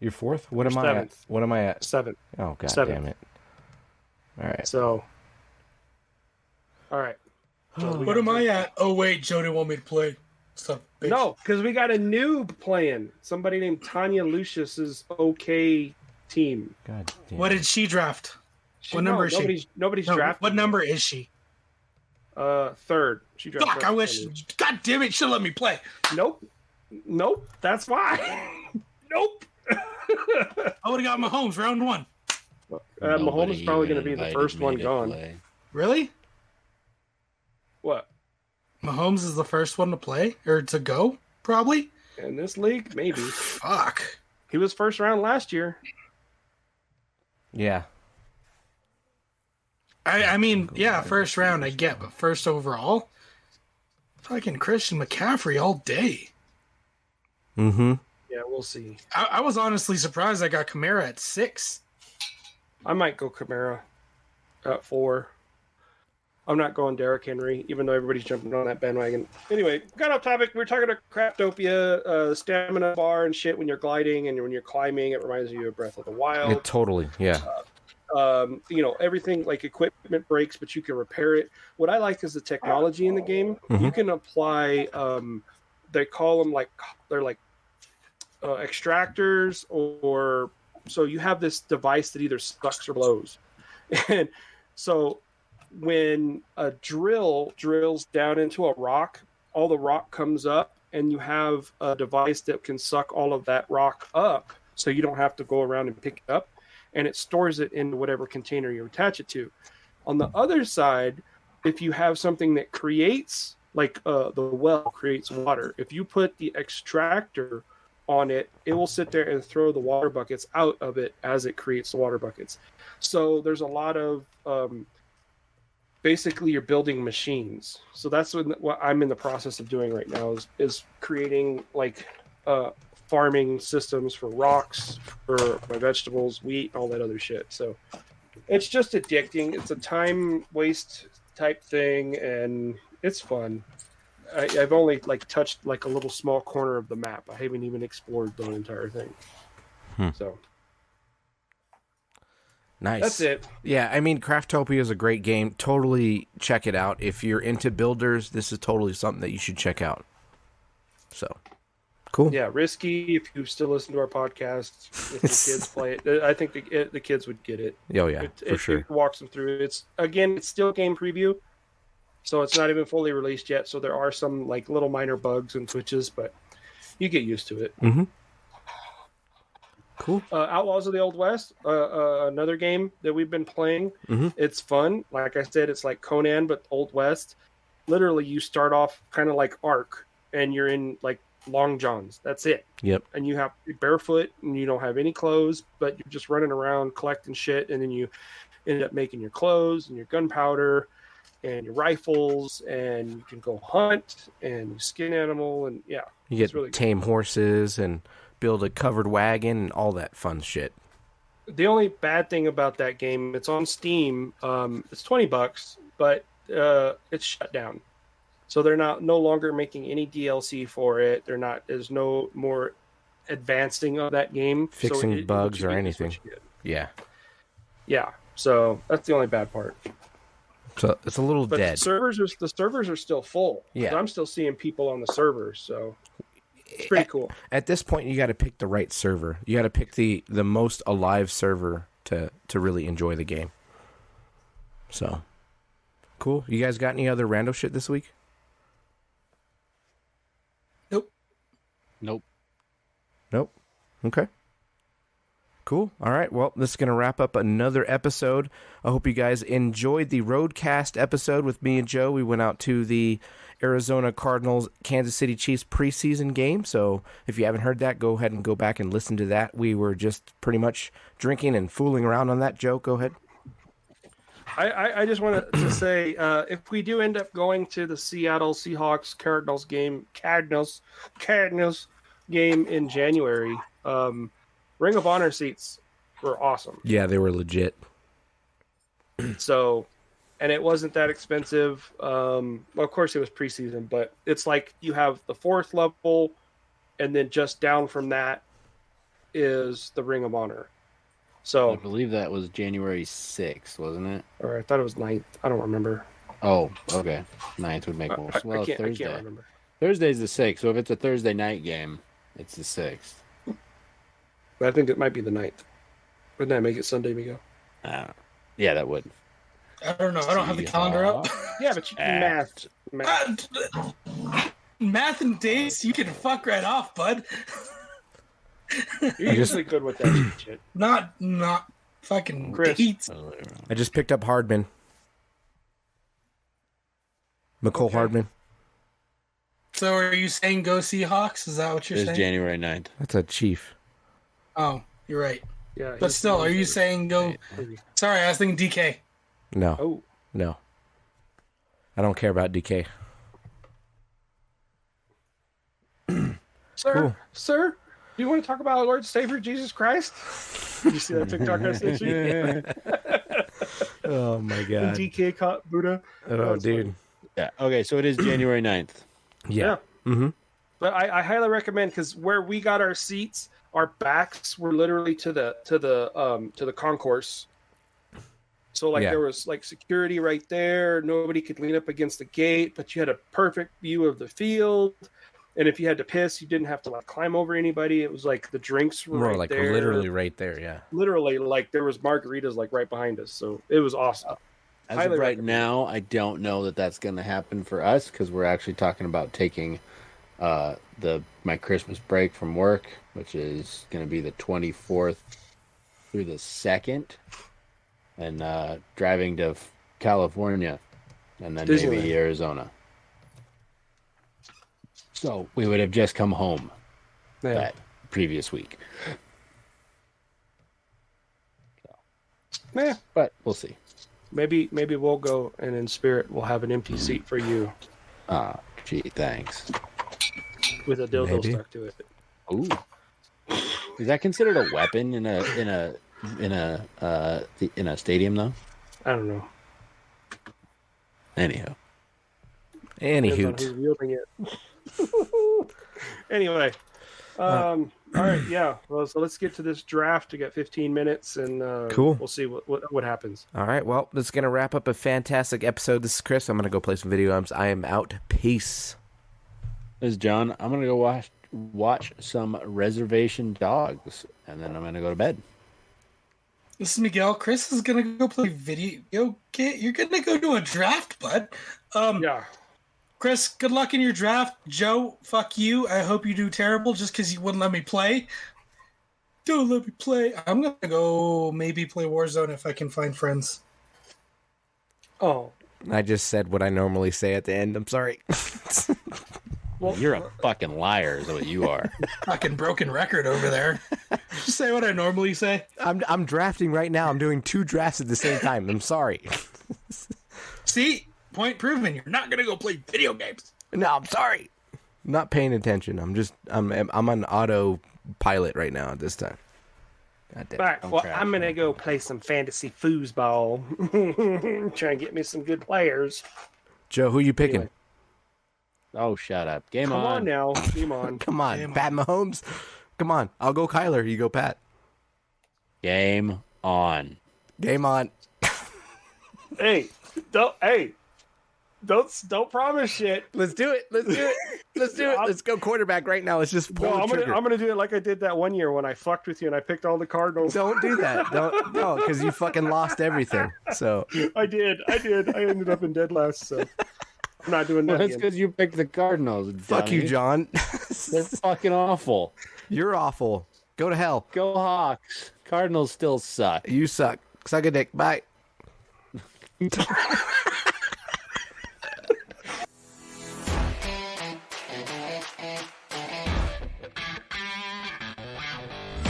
You're fourth? What am You're I at? seventh. What am I at? Seventh. Oh, god Seventh. damn it. All right. So, all right. What am I at? Oh wait, Joe didn't want me to play. Stuff. Bitch. No, because we got a noob playing. Somebody named Tanya Lucius is OK team. God damn. What did she draft? What number is she? Nobody's No, drafted. what number is she? Third. She drafted. Fuck! I wish. God damn it! Should let me play. Nope. That's why. Nope. I would have got Mahomes round 1. Mahomes is probably going to be the first one gone. Play. Really? What? Mahomes is the first one to play or to go? Probably. In this league, maybe. Fuck. He was first round last year. Yeah. I mean, yeah, first round I get, but first overall, fucking Christian McCaffrey all day. Mm-hmm. Yeah, we'll see. I was honestly surprised I got Kamara at 6. I might go Kamara at 4. I'm not going Derrick Henry, even though everybody's jumping on that bandwagon. Anyway, got off topic. We were talking about Craftopia, stamina bar and shit when you're gliding and when you're climbing. It reminds you of Breath of the Wild. Yeah, totally. Yeah. Everything like equipment breaks, but you can repair it. What I like is the technology in the game. Mhm. You can apply, they call them extractors, or so you have this device that either sucks or blows. And so when a drill drills down into a rock, all the rock comes up, and you have a device that can suck all of that rock up, so you don't have to go around and pick it up, and it stores it into whatever container you attach it to. On the other side, if you have something that creates, like the well creates water, if you put the extractor on it, it will sit there and throw the water buckets out of it as it creates the water buckets. So there's a lot of basically you're building machines. So that's what I'm in the process of doing right now is creating like farming systems for rocks, for my vegetables, wheat, all that other shit. So it's just addicting. It's a time waste type thing, and it's fun. I've only like touched like a little small corner of the map. I haven't even explored the entire thing. So Nice. that's it. Yeah, I mean, Craftopia is a great game. Totally check it out. If you're into builders, this is totally something that you should check out. So, cool. Yeah, risky. If you still listen to our podcast, if the kids play it, I think the kids would get it. Oh, yeah, for sure. It walks them through. It's still game preview, so it's not even fully released yet. So there are some like little minor bugs and twitches, but you get used to it. Mm-hmm. Cool. Outlaws of the Old West, another game that we've been playing. Mm-hmm. It's fun. Like I said, it's like Conan, but Old West. Literally, you start off kind of like Ark, and you're in like long johns. That's it. Yep. And you have to be barefoot, and you don't have any clothes, but you're just running around collecting shit, and then you end up making your clothes and your gunpowder and your rifles, and you can go hunt and skin animal, and yeah. You get really tame horses and build a covered wagon and all that fun shit. The only bad thing about that game, it's on Steam. It's $20, but it's shut down. So they're no longer making any DLC for it. There's no more advancing of that game. Fixing bugs or anything. Yeah. Yeah. So that's the only bad part. So it's a little But dead. the servers are still full. Yeah. I'm still seeing people on the servers, so it's pretty cool. At this point, you got to pick the right server. You got to pick the most alive server to really enjoy the game. So, cool. You guys got any other rando shit this week? Nope. Okay. Cool. All right. Well, this is going to wrap up another episode. I hope you guys enjoyed the Roadcast episode with me and Joe. We went out to the Arizona Cardinals Kansas City Chiefs preseason game. So if you haven't heard that, go ahead and go back and listen to that. We were just pretty much drinking and fooling around on that. Joe, go ahead. I just wanted to say, if we do end up going to the Seattle Seahawks Cardinals game in January, Ring of Honor seats were awesome. Yeah, they were legit. So, and it wasn't that expensive. Well, of course it was preseason, but it's like you have the fourth level, and then just down from that is the Ring of Honor. So I believe that was January 6th, wasn't it? Or I thought it was 9th. I don't remember. Oh, okay. 9th would make more sense. Well, I can't Thursday. remember. Thursday's the 6th, so if it's a Thursday night game, it's the 6th. But I think it might be the 9th. Wouldn't that make it Sunday, Miguel? Yeah, that would. I don't know. I don't have the calendar up. Yeah, but you can math. Math and days, you can fuck right off, bud. You're usually good with that shit. Not fucking Chris. dates. I just picked up Hardman. McCole Hardman. So are you saying go Seahawks? Is that what you're It's saying? January 9th. That's a Chief. Oh, you're right. Yeah, But still, are you saying go... Sorry, I was thinking DK. No. Oh, No. I don't care about DK. sir, do you want to talk about our Lord and Savior Jesus Christ? Did you see that TikTok I sent you? Oh my god. DK caught Buddha. Oh, dude. Yeah. Okay, so it is January 9th. Yeah. Mm-hmm. But I highly recommend, because where we got our seats, our backs were literally to the concourse. So like there was like security right there. Nobody could lean up against the gate, but you had a perfect view of the field. And if you had to piss, you didn't have to like climb over anybody. It was like the drinks were right there. Literally right there. Yeah. Literally, like there was margaritas like right behind us. So it was awesome. As of right now, I don't know that that's going to happen for us because we're actually talking about taking my Christmas break from work, which is going to be the 24th through the 2nd, and driving to California and then maybe Arizona. So we would have just come home that previous week. Yeah, but we'll see. Maybe we'll go, and in spirit we'll have an empty seat for you. Gee, thanks. With a dildo stuck to it. Ooh, is that considered a weapon in a stadium though? I don't know. Anyhow, Depends on who's wielding it. Anyway, all right, yeah. Well, so let's get to this draft. We got 15 minutes, and cool. We'll see what happens. All right. Well, this is gonna wrap up a fantastic episode. This is Chris. I'm gonna go play some video games. I am out. Peace. This is John. I'm gonna go watch some Reservation Dogs, and then I'm gonna go to bed. This is Miguel. Chris is gonna go play video. Okay, you're gonna go do a draft, bud. Yeah. Chris, good luck in your draft. Joe, fuck you. I hope you do terrible just because you wouldn't let me play. Don't let me play. I'm going to go maybe play Warzone if I can find friends. Oh. I just said what I normally say at the end. I'm sorry. Well, you're a fucking liar is what you are. Fucking broken record over there. Just say what I normally say. I'm drafting right now. I'm doing 2 drafts at the same time. I'm sorry. See? Point proven. You're not gonna go play video games. No, I'm sorry. I'm not paying attention. I'm on autopilot right now at this time. God damn. All right. Well, I'm gonna go play some fantasy foosball. Try and get me some good players. Joe, who you picking? Anyway. Oh, shut up. Game Come on. on now. Game on. Come on, Pat Mahomes. Come on. I'll go Kyler. You go Pat. Game on. Game on. Don't promise shit. Let's do it. Let's go quarterback right now. Let's just pull the trigger. I'm gonna do it like I did that one year when I fucked with you and I picked all the Cardinals. Don't do that. No, because you fucking lost everything. So I did. I ended up in dead last. So I'm not doing that. That's because you picked the Cardinals. Fuck you, John. They're fucking awful. You're awful. Go to hell. Go Hawks. Cardinals still suck. You suck. Suck a dick. Bye.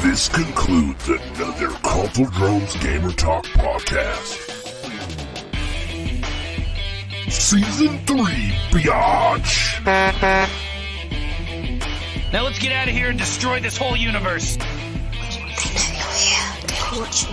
This concludes another Cultural Drones Gamer Talk podcast. Season 3, biatch! Now let's get out of here and destroy this whole universe. Hallelujah. Do what you